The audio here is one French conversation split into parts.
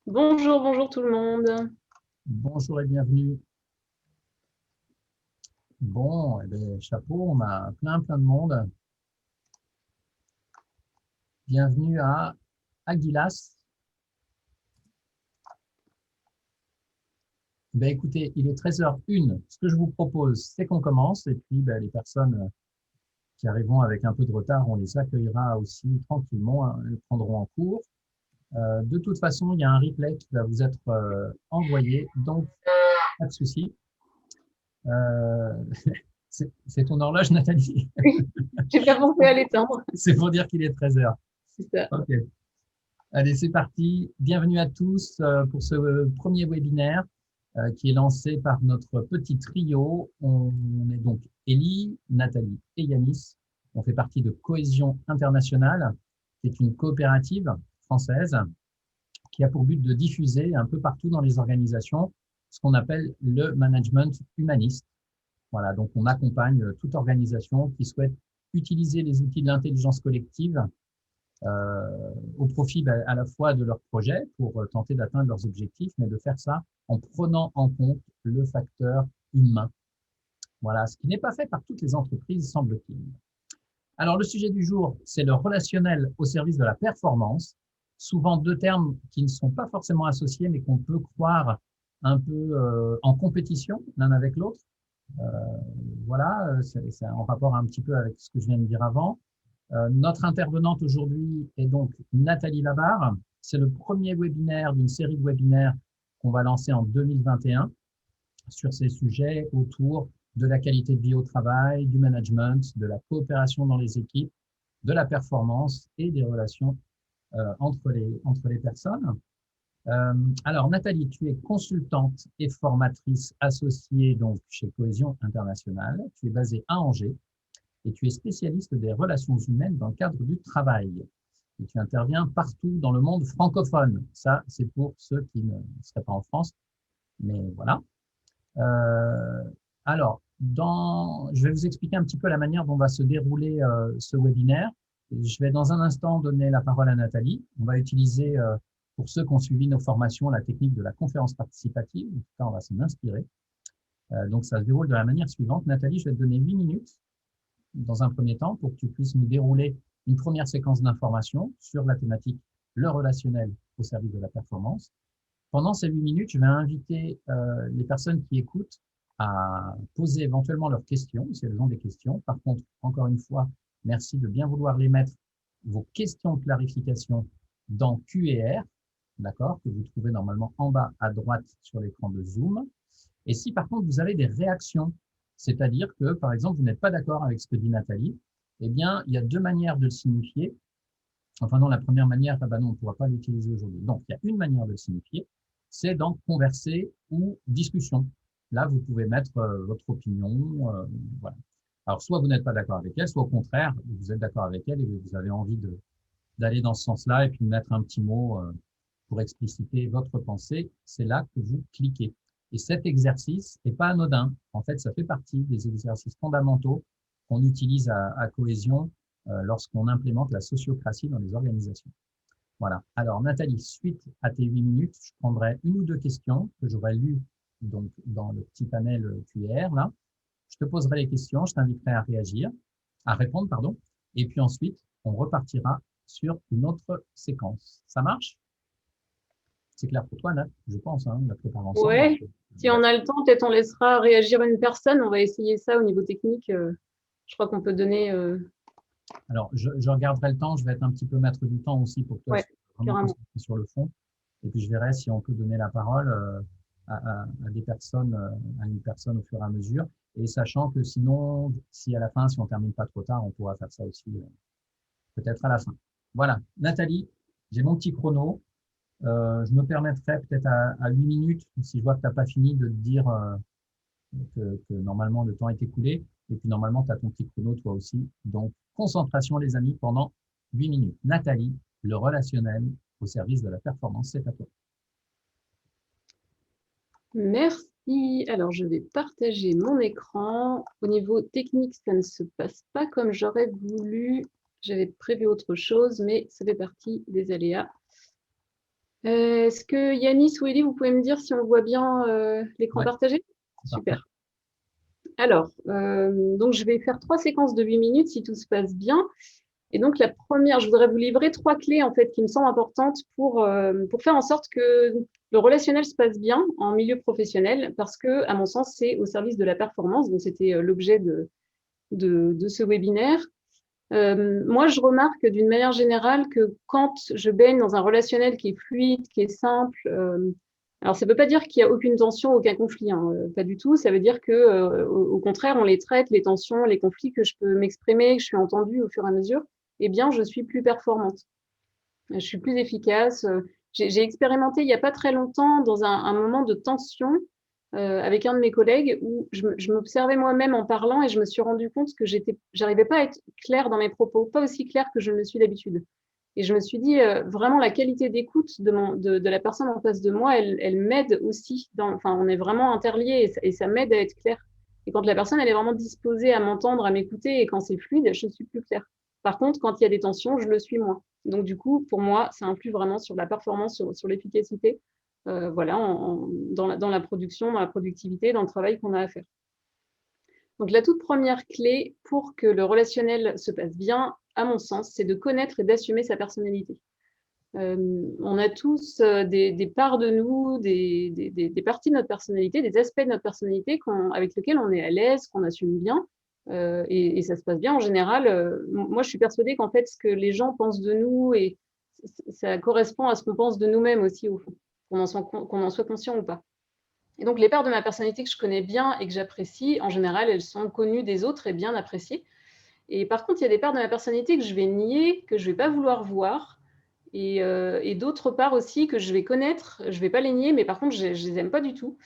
Bonjour, bonjour tout le monde. Bonjour et bienvenue. Bon, eh bien, chapeau, on a plein de monde. Bienvenue à Aguilas. Ben, écoutez, il est 13h01. Ce que je vous propose, c'est qu'on commence et puis ben, les personnes qui arriveront avec un peu de retard, on les accueillera aussi tranquillement, hein, elles prendront en cours. De toute façon, il y a un replay qui va vous être envoyé, donc pas de souci. Euh, c'est ton horloge, Nathalie. Oui, j'ai pas pensé à l'éteindre. C'est pour dire qu'il est 13h. C'est ça. Ok. Allez, c'est parti. Bienvenue à tous pour ce premier webinaire qui est lancé par notre petit trio. On est donc Élie, Nathalie et Yanis. On fait partie de Cohésion Internationale, qui est une coopérative française qui a pour but de diffuser un peu partout dans les organisations ce qu'on appelle le management humaniste. Voilà, donc on accompagne toute organisation qui souhaite utiliser les outils de l'intelligence collective au profit à la fois de leur projet pour tenter d'atteindre leurs objectifs, mais de faire ça en prenant en compte le facteur humain. Voilà, ce qui n'est pas fait par toutes les entreprises, semble-t-il. Alors, le sujet du jour, c'est le relationnel au service de la performance. Souvent deux termes qui ne sont pas forcément associés, mais qu'on peut croire un peu en compétition l'un avec l'autre. Euh, voilà, c'est en rapport un petit peu avec ce que je viens de dire avant. Notre intervenante aujourd'hui est donc Nathalie Labarre. C'est le premier webinaire d'une série de webinaires qu'on va lancer en 2021 sur ces sujets autour de la qualité de vie au travail, du management, de la coopération dans les équipes, de la performance et des relations entre les personnes. Alors, Nathalie, tu es consultante et formatrice associée donc chez Cohésion Internationale. Tu es basée à Angers et tu es spécialiste des relations humaines dans le cadre du travail. Et tu interviens partout dans le monde francophone. Ça, c'est pour ceux qui ne seraient pas en France, mais voilà. Euh, alors, je vais vous expliquer un petit peu la manière dont va se dérouler ce webinaire. Je vais dans un instant donner la parole à Nathalie. On va utiliser, pour ceux qui ont suivi nos formations, la technique de la conférence participative. En tout cas, on va s'en inspirer. Donc, ça se déroule de la manière suivante. Nathalie, je vais te donner 8 minutes dans un premier temps pour que tu puisses nous dérouler une première séquence d'informations sur la thématique le relationnel au service de la performance. Pendant ces 8 minutes, je vais inviter les personnes qui écoutent à poser éventuellement leurs questions, si elles ont des questions. Par contre, encore une fois, merci de bien vouloir les mettre, vos questions de clarification, dans Q&R, d'accord, que vous trouvez normalement en bas à droite sur l'écran de Zoom. Et si par contre vous avez des réactions, c'est-à-dire que par exemple vous n'êtes pas d'accord avec ce que dit Nathalie, eh bien il y a deux manières de le signifier. Enfin non, la première manière, ah ben non, on ne pourra pas l'utiliser aujourd'hui. Donc il y a une manière de le signifier, c'est dans converser ou discussion. Là, vous pouvez mettre votre opinion, voilà. Alors soit vous n'êtes pas d'accord avec elle, soit au contraire, vous êtes d'accord avec elle et vous avez envie d'aller dans ce sens-là et puis mettre un petit mot pour expliciter votre pensée, c'est là que vous cliquez. Et cet exercice n'est pas anodin. En fait, ça fait partie des exercices fondamentaux qu'on utilise à Cohésion lorsqu'on implémente la sociocratie dans les organisations. Voilà. Alors, Nathalie, suite à tes 8 minutes, je prendrai une ou deux questions que j'aurai lues donc, dans le petit panel QR, là. Je te poserai les questions, je t'inviterai à réagir, à répondre, pardon. Et puis ensuite, on repartira sur une autre séquence. Ça marche? C'est clair pour toi, Nat, je pense, hein, on la prépare ensemble. Ouais. Si on a le temps, peut-être on laissera réagir une personne. On va essayer ça au niveau technique. Je crois qu'on peut donner. Alors, je regarderai le temps, je vais être un petit peu maître du temps aussi pour que toi, Ouais, tu sois vraiment carrément. concentré sur le fond. Et puis, je verrai si on peut donner la parole à des personnes, à une personne au fur et à mesure. Et sachant que sinon, si à la fin, si on termine pas trop tard, on pourra faire ça aussi peut-être à la fin. Voilà. Nathalie, j'ai mon petit chrono. Je me permettrai peut-être à 8 minutes, si je vois que tu n'as pas fini, de te dire que normalement le temps est écoulé. Et puis normalement, tu as ton petit chrono toi aussi. Donc, concentration les amis pendant 8 minutes. Nathalie, le relationnel au service de la performance, c'est à toi. Merci. Alors, je vais partager mon écran. Au niveau technique, ça ne se passe pas comme j'aurais voulu. J'avais prévu autre chose, mais ça fait partie des aléas Est-ce que Yanis ou Elie, vous pouvez me dire si on voit bien l'écran Ouais, partagé? c'est parfait. Super. Alors, donc je vais faire 3 séquences de 8 minutes si tout se passe bien. Et donc la première, je voudrais vous livrer 3 clés en fait qui me semblent importantes pour faire en sorte que le relationnel se passe bien en milieu professionnel parce que, à mon sens, c'est au service de la performance. Donc c'était l'objet de ce webinaire. Moi, je remarque d'une manière générale que quand je baigne dans un relationnel qui est fluide, qui est simple, alors ça ne veut pas dire qu'il n'y a aucune tension, aucun conflit, hein, pas du tout. Ça veut dire que, au contraire, on les traite, les tensions, les conflits, que je peux m'exprimer, que je suis entendue au fur et à mesure, eh bien, je suis plus performante. Je suis plus efficace. J'ai expérimenté il n'y a pas très longtemps dans un moment de tension avec un de mes collègues où je m'observais moi-même en parlant et je me suis rendu compte que j'arrivais pas à être claire dans mes propos, pas aussi claire que je ne le suis d'habitude. Et je me suis dit, vraiment, la qualité d'écoute de la personne en face de moi, elle m'aide aussi. Enfin, on est vraiment interliés et ça m'aide à être claire. Et quand la personne, elle est vraiment disposée à m'entendre, à m'écouter, et quand c'est fluide, je suis plus claire. Par contre, quand il y a des tensions, je le suis moins. Donc, du coup, pour moi, ça influe vraiment sur la performance, sur l'efficacité, voilà, dans la production, dans la productivité, dans le travail qu'on a à faire. Donc, la toute première clé pour que le relationnel se passe bien, à mon sens, c'est de connaître et d'assumer sa personnalité. On a tous des parts de nous, des parties de notre personnalité, des aspects de notre personnalité avec lesquels on est à l'aise, qu'on assume bien, et ça se passe bien en général. Moi, je suis persuadée qu'en fait, ce que les gens pensent de nous, et ça correspond à ce qu'on pense de nous-mêmes aussi, au fond, qu'on en soit conscient ou pas. Et donc, les parts de ma personnalité que je connais bien et que j'apprécie, en général, elles sont connues des autres et bien appréciées. Et par contre, il y a des parts de ma personnalité que je vais nier, que je ne vais pas vouloir voir, et d'autres parts aussi que je vais connaître, je ne vais pas les nier, mais par contre, je ne les aime pas du tout.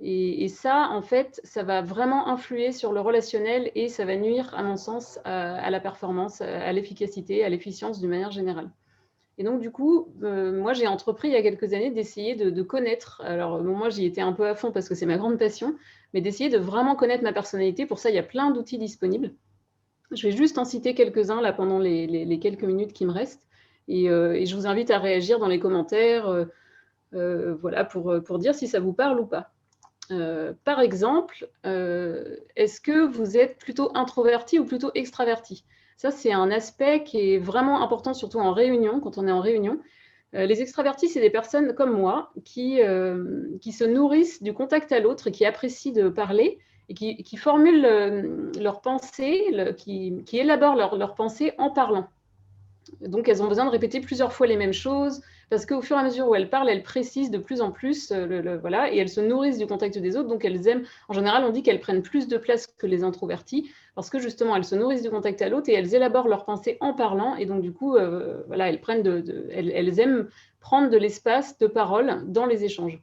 Et ça, en fait, ça va vraiment influer sur le relationnel et ça va nuire, à mon sens, à la performance, à l'efficacité, à l'efficience d'une manière générale. Et donc, du coup, moi, j'ai entrepris il y a quelques années d'essayer de connaître. Alors, bon, moi, j'y étais un peu à fond parce que c'est ma grande passion, mais d'essayer de vraiment connaître ma personnalité. Pour ça, il y a plein d'outils disponibles. Je vais juste en citer quelques-uns là pendant les quelques minutes qui me restent. Et je vous invite à réagir dans les commentaires, voilà, pour dire si ça vous parle ou pas. Par exemple, est-ce que vous êtes plutôt introverti ou plutôt extraverti? Ça, c'est un aspect qui est vraiment important, surtout en réunion, quand on est en réunion. Les extravertis, c'est des personnes comme moi qui se nourrissent du contact à l'autre et qui apprécient de parler et qui formulent leurs pensées, qui élaborent leurs pensées en parlant. Donc, elles ont besoin de répéter plusieurs fois les mêmes choses parce qu'au fur et à mesure où elles parlent, elles précisent de plus en plus, voilà, et elles se nourrissent du contact des autres. Donc, elles aiment. En général, on dit qu'elles prennent plus de place que les introvertis parce que justement, elles se nourrissent du contact à l'autre et elles élaborent leurs pensées en parlant. Et donc, du coup, voilà, elles aiment prendre de l'espace de parole dans les échanges.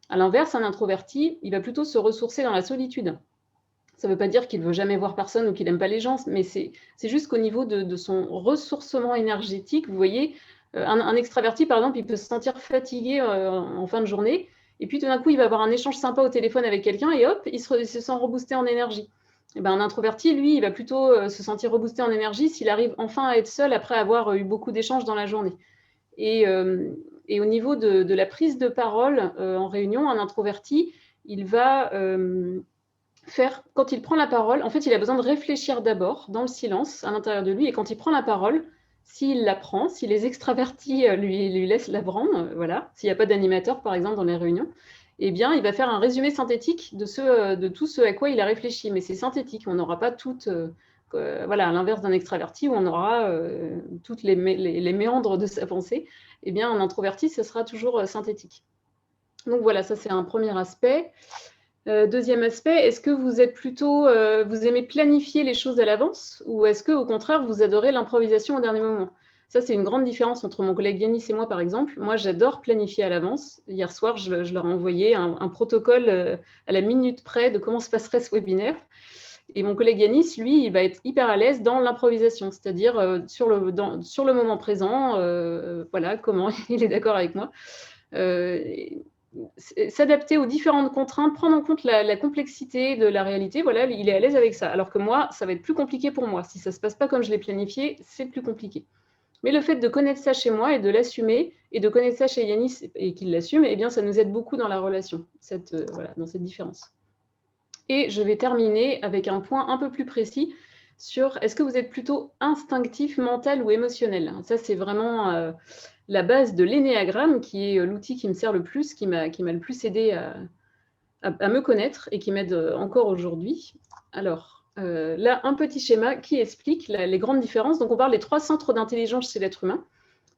À l'inverse, un introverti, il va plutôt se ressourcer dans la solitude. Ça ne veut pas dire qu'il ne veut jamais voir personne ou qu'il n'aime pas les gens, mais c'est juste qu'au niveau de son ressourcement énergétique, vous voyez, un extraverti, par exemple, il peut se sentir fatigué en fin de journée, et puis tout d'un coup, il va avoir un échange sympa au téléphone avec quelqu'un, et hop, il se sent reboosté en énergie. Et ben, un introverti, lui, il va plutôt se sentir reboosté en énergie s'il arrive enfin à être seul après avoir eu beaucoup d'échanges dans la journée. Et, euh, et au niveau de la prise de parole en réunion, un introverti, il va quand il prend la parole, en fait, il a besoin de réfléchir d'abord dans le silence à l'intérieur de lui. Et quand il prend la parole, s'il la prend, si les extravertis lui laissent la prendre, voilà, s'il n'y a pas d'animateur, par exemple, dans les réunions, eh bien, il va faire un résumé synthétique de tout ce à quoi il a réfléchi. Mais c'est synthétique, on n'aura pas voilà, à l'inverse d'un extraverti où on aura toutes les méandres de sa pensée, eh bien, un introverti, ce sera toujours synthétique. Donc voilà, ça c'est un premier aspect. Deuxième aspect, est-ce que vous êtes plutôt, vous aimez planifier les choses à l'avance ou est-ce que au contraire vous adorez l'improvisation au dernier moment? Ça, c'est une grande différence entre mon collègue Yanis et moi, par exemple. Moi, j'adore planifier à l'avance. Hier soir, je leur ai envoyé un protocole à la minute près de comment se passerait ce webinaire. Et mon collègue Yanis, lui, il va être hyper à l'aise dans l'improvisation, c'est-à-dire sur le moment présent, voilà, comment il est d'accord avec moi. Euh, S'adapter aux différentes contraintes, prendre en compte la complexité de la réalité, voilà, il est à l'aise avec ça. Alors que moi, ça va être plus compliqué pour moi. Si ça ne se passe pas comme je l'ai planifié, c'est plus compliqué. Mais le fait de connaître ça chez moi et de l'assumer, et de connaître ça chez Yanis et qu'il l'assume, eh bien, ça nous aide beaucoup dans la relation, voilà, dans cette différence. Et je vais terminer avec un point un peu plus précis sur est-ce que vous êtes plutôt instinctif, mental ou émotionnel? Ça, c'est vraiment la base de l'énéagramme, qui est l'outil qui me sert le plus, qui m'a le plus aidé à me connaître et qui m'aide encore aujourd'hui. Alors, là, un petit schéma qui explique les grandes différences. Donc, on parle des 3 centres d'intelligence chez l'être humain.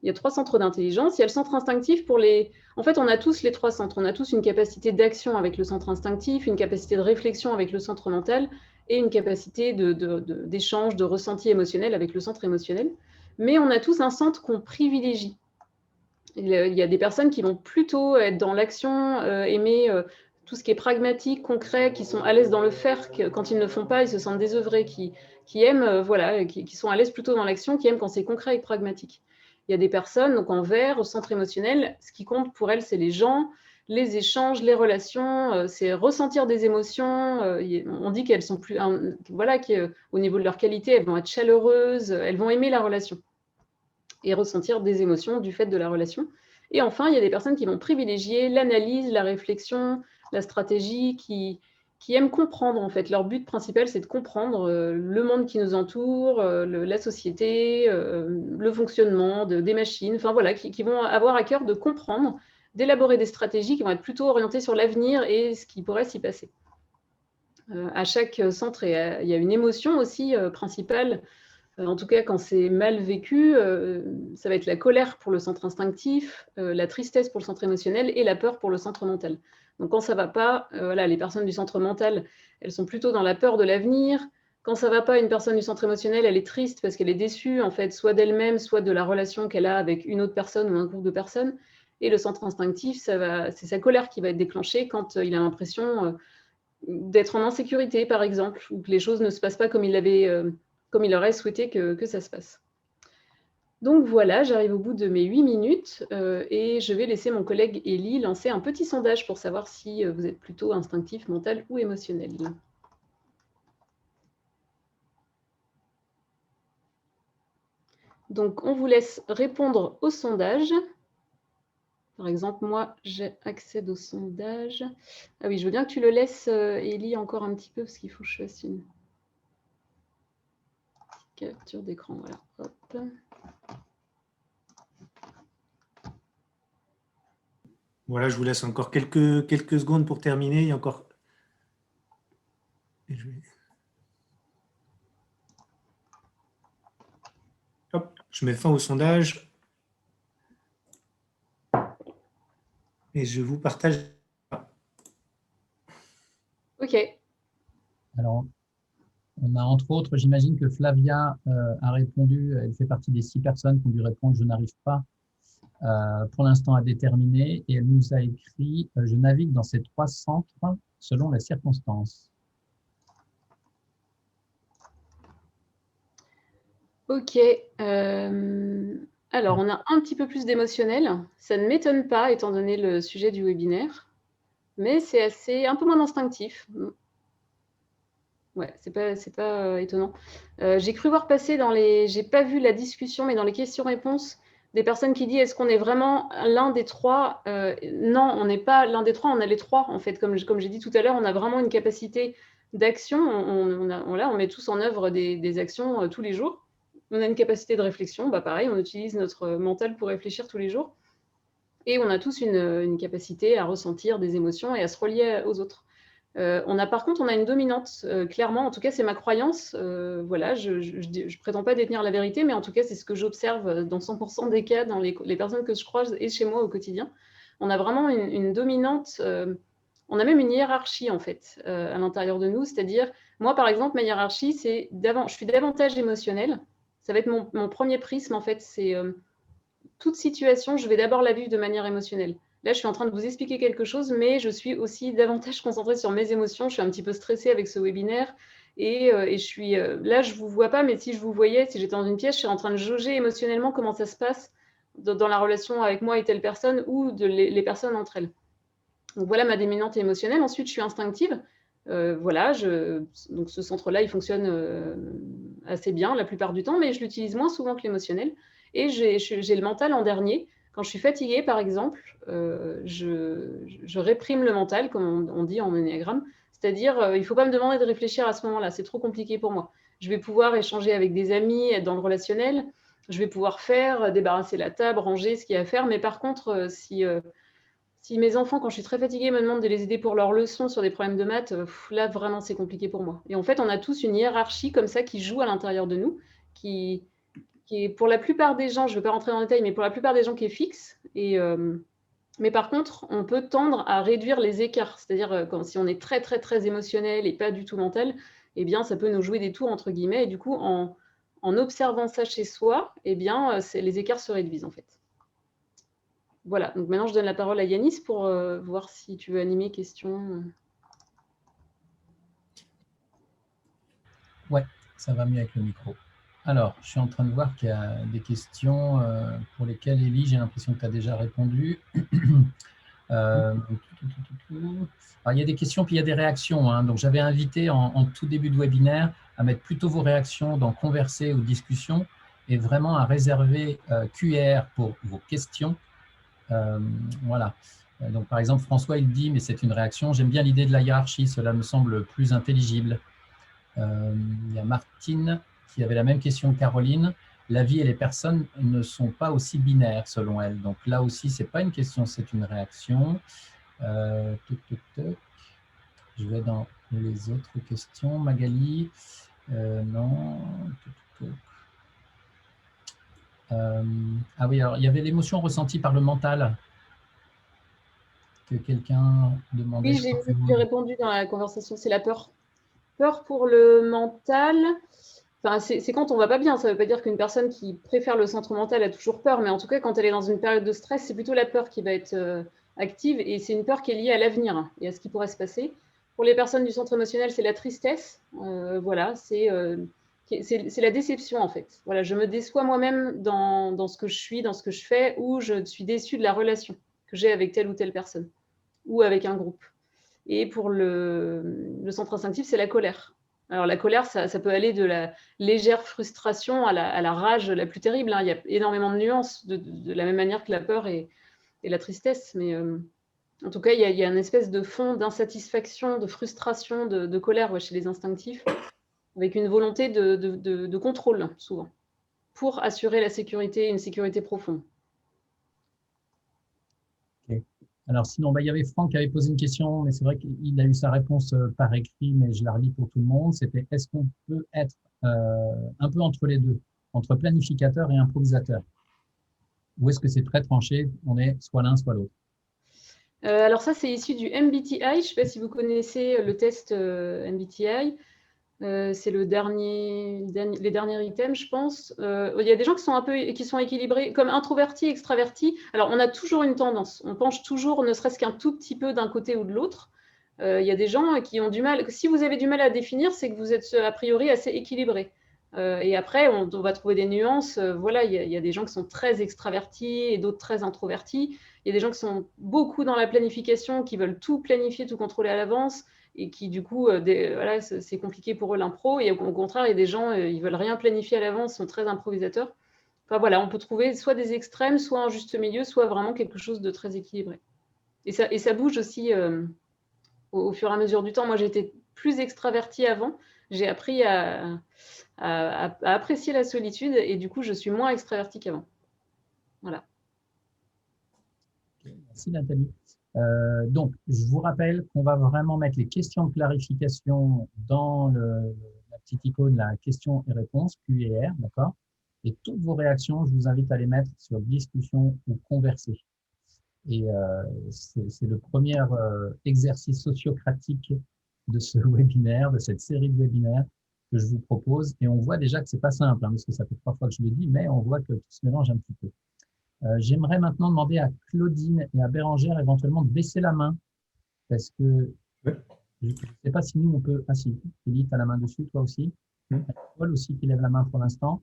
Il y a 3 centres d'intelligence. Il y a le centre instinctif pour les... En fait, on a tous les 3 centres. On a tous une capacité d'action avec le centre instinctif, une capacité de réflexion avec le centre mental et une capacité d'échange, de ressenti émotionnel avec le centre émotionnel. Mais on a tous un centre qu'on privilégie. Il y a des personnes qui vont plutôt être dans l'action, aimer tout ce qui est pragmatique, concret, qui sont à l'aise dans le faire, quand ils ne le font pas, ils se sentent désœuvrés, qui aiment, voilà, qui sont à l'aise plutôt dans l'action, qui aiment quand c'est concret et pragmatique. Il y a des personnes, donc en vert, au centre émotionnel, ce qui compte pour elles, c'est les gens, les échanges, les relations, c'est ressentir des émotions. On dit qu'elles sont plus, voilà, qu'au niveau de leur qualité, elles vont être chaleureuses, elles vont aimer la relation et ressentir des émotions du fait de la relation. Et enfin, il y a des personnes qui vont privilégier l'analyse, la réflexion, la stratégie, qui aiment comprendre, en fait. Leur but principal, c'est de comprendre le monde qui nous entoure, la société, le fonctionnement des machines, enfin voilà, qui vont avoir à cœur de comprendre, d'élaborer des stratégies qui vont être plutôt orientées sur l'avenir et ce qui pourrait s'y passer. À chaque centre, il y a une émotion aussi principale. En tout cas, quand c'est mal vécu, ça va être la colère pour le centre instinctif, la tristesse pour le centre émotionnel et la peur pour le centre mental. Donc quand ça ne va pas, voilà, les personnes du centre mental, elles sont plutôt dans la peur de l'avenir. Quand ça ne va pas, une personne du centre émotionnel, elle est triste parce qu'elle est déçue, en fait, soit d'elle-même, soit de la relation qu'elle a avec une autre personne ou un groupe de personnes. Et le centre instinctif, c'est sa colère qui va être déclenchée quand il a l'impression d'être en insécurité, par exemple, ou que les choses ne se passent pas comme il aurait souhaité que ça se passe. Donc voilà, j'arrive au bout de mes 8 minutes et je vais laisser mon collègue Élie lancer un petit sondage pour savoir si vous êtes plutôt instinctif, mental ou émotionnel. Donc on vous laisse répondre au sondage. Par exemple, moi, j'accède au sondage. Ah oui, je veux bien que tu le laisses, Élie, encore un petit peu, parce qu'il faut que je fasse une capture d'écran. Voilà, hop. Voilà, je vous laisse encore quelques secondes pour terminer. Il y a encore... Hop, je mets fin au sondage. Et je vous partage. OK. Alors, on a entre autres, j'imagine que Flavia a répondu, elle fait partie des 6 personnes qui ont dû répondre « Je n'arrive pas pour l'instant à déterminer » et elle nous a écrit « Je navigue dans ces 3 centres selon les circonstances ». OK. Alors, on a un petit peu plus d'émotionnel. Ça ne m'étonne pas, étant donné le sujet du webinaire, mais c'est un peu moins instinctif. Ouais, c'est pas étonnant. J'ai cru voir passer j'ai pas vu la discussion, mais dans les questions-réponses, des personnes qui disent est-ce qu'on est vraiment l'un des 3 ? Non, on n'est pas l'un des 3, on a les 3 en fait. Comme j'ai dit tout à l'heure, on a vraiment une capacité d'action. On met tous en œuvre des actions tous les jours. On a une capacité de réflexion, bah pareil, on utilise notre mental pour réfléchir tous les jours. Et on a tous une capacité à ressentir des émotions et à se relier aux autres. Par contre, on a une dominante, clairement, en tout cas, c'est ma croyance. Voilà, je ne prétends pas détenir la vérité, mais en tout cas, c'est ce que j'observe dans 100% des cas, dans les personnes que je croise et chez moi au quotidien. On a vraiment une dominante, on a même une hiérarchie, en fait, à l'intérieur de nous. C'est-à-dire, moi, par exemple, ma hiérarchie, je suis davantage émotionnelle. Ça va être mon premier prisme, en fait, c'est toute situation, je vais d'abord la vivre de manière émotionnelle. Là, je suis en train de vous expliquer quelque chose, mais je suis aussi davantage concentrée sur mes émotions. Je suis un petit peu stressée avec ce webinaire et je suis là, je ne vous vois pas, mais si je vous voyais, si j'étais dans une pièce, je serais en train de jauger émotionnellement comment ça se passe dans la relation avec moi et telle personne ou les personnes entre elles. Donc voilà ma dominante émotionnelle. Ensuite, je suis instinctive. Voilà, donc ce centre-là, il fonctionne assez bien la plupart du temps, mais je l'utilise moins souvent que l'émotionnel. Et j'ai le mental en dernier. Quand je suis fatiguée, par exemple, je réprime le mental, comme on dit en ennéagramme. C'est-à-dire, il ne faut pas me demander de réfléchir à ce moment-là, c'est trop compliqué pour moi. Je vais pouvoir échanger avec des amis, être dans le relationnel, je vais pouvoir faire, débarrasser la table, ranger ce qu'il y a à faire. Mais par contre, si mes enfants, quand je suis très fatiguée, me demandent de les aider pour leurs leçons sur des problèmes de maths, là, vraiment, c'est compliqué pour moi. Et en fait, on a tous une hiérarchie comme ça qui joue à l'intérieur de nous, qui, qui est pour la plupart des gens, je ne vais pas rentrer dans le détail, mais pour la plupart des gens qui est fixe. Mais par contre, on peut tendre à réduire les écarts. C'est-à-dire, si on est très, très, très émotionnel et pas du tout mental, eh bien, ça peut nous jouer des tours, entre guillemets. Et du coup, en observant ça chez soi, eh bien, les écarts se réduisent, en fait. Voilà, donc maintenant je donne la parole à Yanis pour voir si tu veux animer questions. Ouais, ça va mieux avec le micro. Alors, je suis en train de voir qu'il y a des questions pour lesquelles, Élie, j'ai l'impression que tu as déjà répondu. Alors, il y a des questions, puis il y a des réactions. Hein. Donc, j'avais invité en tout début de webinaire à mettre plutôt vos réactions dans converser ou discussion et vraiment à réserver QR pour vos questions. Voilà. Donc, par exemple, François, il dit, mais c'est une réaction, j'aime bien l'idée de la hiérarchie, cela me semble plus intelligible. Il y a Martine qui avait la même question que Caroline. La vie et les personnes ne sont pas aussi binaires selon elle. Donc là aussi, ce n'est pas une question, c'est une réaction. Je vais dans les autres questions. Magali, non. Ah oui, alors il y avait l'émotion ressentie par le mental que quelqu'un demandait. Oui, j'ai répondu dans la conversation, c'est la peur. Peur pour le mental. Enfin, c'est quand on va pas bien. Ça ne veut pas dire qu'une personne qui préfère le centre mental a toujours peur, mais en tout cas, quand elle est dans une période de stress, c'est plutôt la peur qui va être active, et c'est une peur qui est liée à l'avenir et à ce qui pourrait se passer. Pour les personnes du centre émotionnel, c'est la tristesse. Voilà, c'est la déception en fait. Voilà, je me déçois moi-même dans ce que je suis, dans ce que je fais, ou je suis déçue de la relation que j'ai avec telle ou telle personne ou avec un groupe. Et pour le centre instinctif, c'est la colère. Alors la colère, ça peut aller de la légère frustration à la rage la plus terrible. Hein. Il y a énormément de nuances, de la même manière que la peur et la tristesse. Mais en tout cas, il y a une espèce de fond d'insatisfaction, de frustration, de colère chez les instinctifs, avec une volonté de contrôle, souvent, pour assurer la sécurité, une sécurité profonde. Okay. Alors sinon, il y avait Franck qui avait posé une question, mais c'est vrai qu'il a eu sa réponse par écrit, mais je la relis pour tout le monde. C'était, est-ce qu'on peut être un peu entre les deux, entre planificateur et improvisateur? Ou est-ce que c'est très tranché, on est soit l'un, soit l'autre? Alors ça, c'est issu du MBTI. Je ne sais pas si vous connaissez le test MBTI. C'est les derniers items, je pense. Il y a des gens qui sont équilibrés, comme introvertis, extravertis. Alors, on a toujours une tendance. On penche toujours, ne serait-ce qu'un tout petit peu d'un côté ou de l'autre. Il y a des gens qui ont du mal. Si vous avez du mal à définir, c'est que vous êtes a priori assez équilibré. Et après, on va trouver des nuances. Voilà, il y a des gens qui sont très extravertis et d'autres très introvertis. Il y a des gens qui sont beaucoup dans la planification, qui veulent tout planifier, tout contrôler à l'avance, et qui du coup, voilà, c'est compliqué pour eux l'impro. Et au contraire, il y a des gens, ils veulent rien planifier à l'avance, sont très improvisateurs. Enfin voilà, on peut trouver soit des extrêmes, soit un juste milieu, soit vraiment quelque chose de très équilibré. Et ça bouge aussi au fur et à mesure du temps. Moi, j'étais plus extravertie avant. J'ai appris à apprécier la solitude, et du coup, je suis moins extravertie qu'avant. Voilà. Merci Nathalie. Donc, je vous rappelle qu'on va vraiment mettre les questions de clarification dans la petite icône, la question et réponse, Q et R, d'accord? Et toutes vos réactions, je vous invite à les mettre sur discussion ou converser. Et c'est le premier exercice sociocratique de ce webinaire, de cette série de webinaires que je vous propose. Et on voit déjà que c'est pas simple, hein, parce que ça fait 3 fois que je le dis, mais on voit que tout se mélange un petit peu. J'aimerais maintenant demander à Claudine et à Bérangère éventuellement de baisser la main, parce que je ne sais pas si nous on peut… Ah si, Philippe, tu as la main dessus, toi aussi. Paul aussi qui lève la main pour l'instant.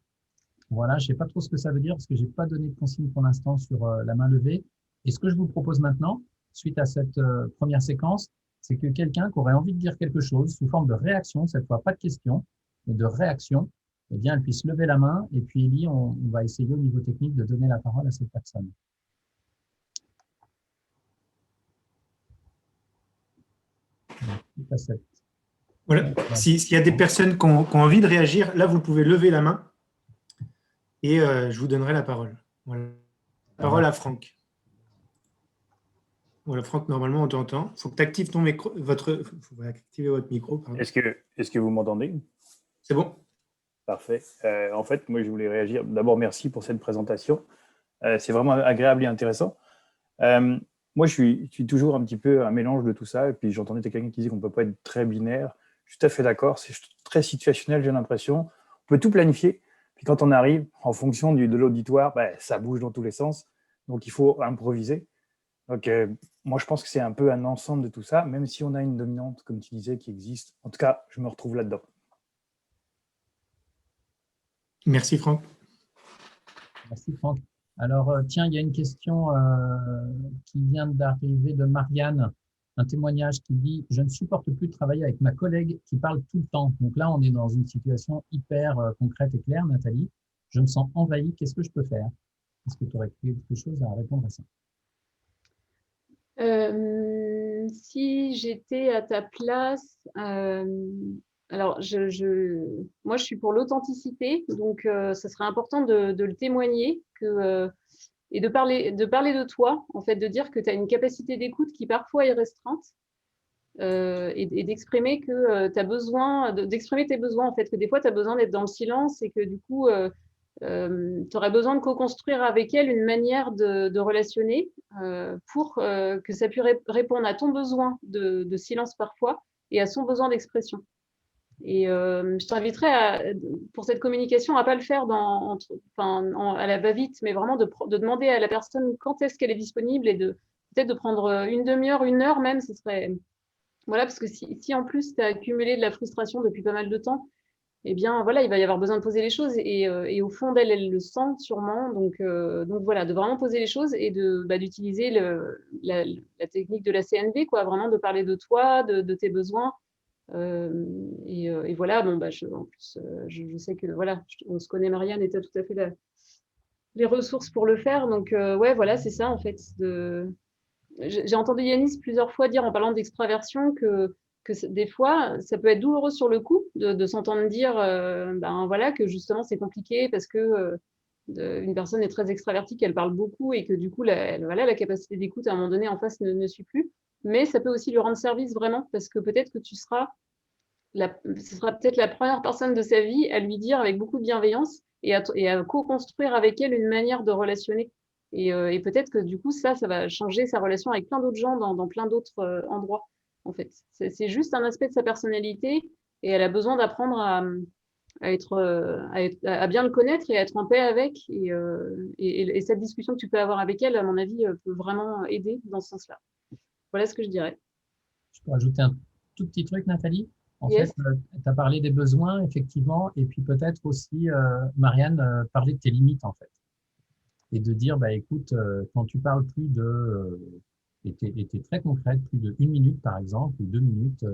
Voilà, je ne sais pas trop ce que ça veut dire, parce que je n'ai pas donné de consigne pour l'instant sur la main levée. Et ce que je vous propose maintenant, suite à cette première séquence, c'est que quelqu'un qui aurait envie de dire quelque chose sous forme de réaction, cette fois pas de question, mais de réaction, eh bien, elle puisse lever la main. Et puis, Élie, on va essayer au niveau technique de donner la parole à cette personne. Voilà. S'il y a des personnes qui ont envie de réagir, là, vous pouvez lever la main et je vous donnerai la parole. Voilà. La parole à Franck. Voilà, Franck, normalement, on t'entend. Il faut que tu actives ton micro, faut activer votre micro. Est-ce que vous m'entendez? C'est bon. Parfait. En fait, moi, je voulais réagir. D'abord, merci pour cette présentation. C'est vraiment agréable et intéressant. Moi, je suis toujours un petit peu un mélange de tout ça. Et puis, j'entendais quelqu'un qui disait qu'on ne peut pas être très binaire. Je suis tout à fait d'accord. C'est très situationnel, j'ai l'impression. On peut tout planifier. Puis, quand on arrive, en fonction de l'auditoire, ça bouge dans tous les sens. Donc, il faut improviser. Donc, moi, je pense que c'est un peu un ensemble de tout ça, même si on a une dominante, comme tu disais, qui existe. En tout cas, je me retrouve là-dedans. Merci, Franck. Merci, Franck. Alors, tiens, il y a une question qui vient d'arriver de Marianne, un témoignage qui dit « Je ne supporte plus de travailler avec ma collègue qui parle tout le temps. » Donc là, on est dans une situation hyper concrète et claire, Nathalie. Je me sens envahie. Qu'est-ce que je peux faire? Est-ce que tu aurais quelque chose à répondre à ça? Si j'étais à ta place, alors moi je suis pour l'authenticité, donc ça serait important de le témoigner et de parler de toi, en fait, de dire que tu as une capacité d'écoute qui parfois est restreinte et d'exprimer que tu as besoin, d'exprimer tes besoins, en fait, que des fois tu as besoin d'être dans le silence et que du coup tu aurais besoin de co-construire avec elle une manière de relationner pour que ça puisse répondre à ton besoin de silence parfois et à son besoin d'expression. Et je t'inviterais pour cette communication à ne pas le faire à la va-vite, mais vraiment de demander à la personne quand est-ce qu'elle est disponible et peut-être de prendre une demi-heure, une heure même, ce serait… Voilà, parce que si en plus tu as accumulé de la frustration depuis pas mal de temps, eh bien, voilà, il va y avoir besoin de poser les choses et au fond d'elle, elle le sent sûrement. Donc voilà, de vraiment poser les choses et d'utiliser la technique de la CNV, quoi, vraiment de parler de toi, de tes besoins. Et voilà, bon, en plus, je sais que voilà, on se connaît, Marianne, et tu as tout à fait les ressources pour le faire. Donc, ouais, voilà, c'est ça, en fait. J'ai entendu Yanis plusieurs fois dire en parlant d'extraversion que des fois, ça peut être douloureux sur le coup de s'entendre dire voilà, que justement c'est compliqué parce que une personne est très extravertie, qu'elle parle beaucoup et que du coup, voilà, la capacité d'écoute à un moment donné en face ne suit plus. Mais ça peut aussi lui rendre service vraiment parce que peut-être que ce sera peut-être la première personne de sa vie à lui dire avec beaucoup de bienveillance et à co-construire avec elle une manière de relationner. Et peut-être que du coup, ça va changer sa relation avec plein d'autres gens dans plein d'autres endroits, en fait. C'est juste un aspect de sa personnalité et elle a besoin d'apprendre à bien le connaître et à être en paix avec. Et cette discussion que tu peux avoir avec elle, à mon avis, peut vraiment aider dans ce sens-là. Voilà ce que je dirais. Je peux rajouter un tout petit truc, Nathalie? En Yes. fait, tu as parlé des besoins, effectivement, et puis peut-être aussi, Marianne, parler de tes limites, en fait. Et de dire, écoute, quand tu parles plus et t'es très concrète, plus de 1 minute, par exemple, ou 2 minutes,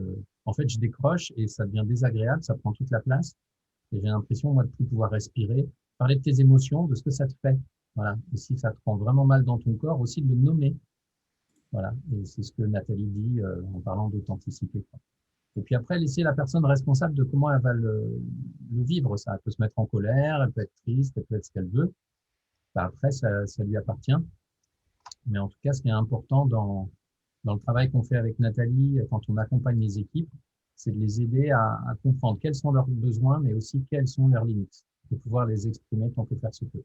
en fait, je décroche et ça devient désagréable, ça prend toute la place. Et j'ai l'impression, moi, de plus pouvoir respirer. Parler de tes émotions, de ce que ça te fait. Voilà. Et si ça te rend vraiment mal dans ton corps, aussi de le nommer. Voilà. Et c'est ce que Nathalie dit en parlant d'authenticité. Et puis après, laisser la personne responsable de comment elle va le vivre. Ça, elle peut se mettre en colère, elle peut être triste, elle peut être ce qu'elle veut. Après, ça lui appartient. Mais en tout cas, ce qui est important dans le travail qu'on fait avec Nathalie, quand on accompagne les équipes, c'est de les aider à comprendre quels sont leurs besoins, mais aussi quelles sont leurs limites, et pouvoir les exprimer tant que faire se peut.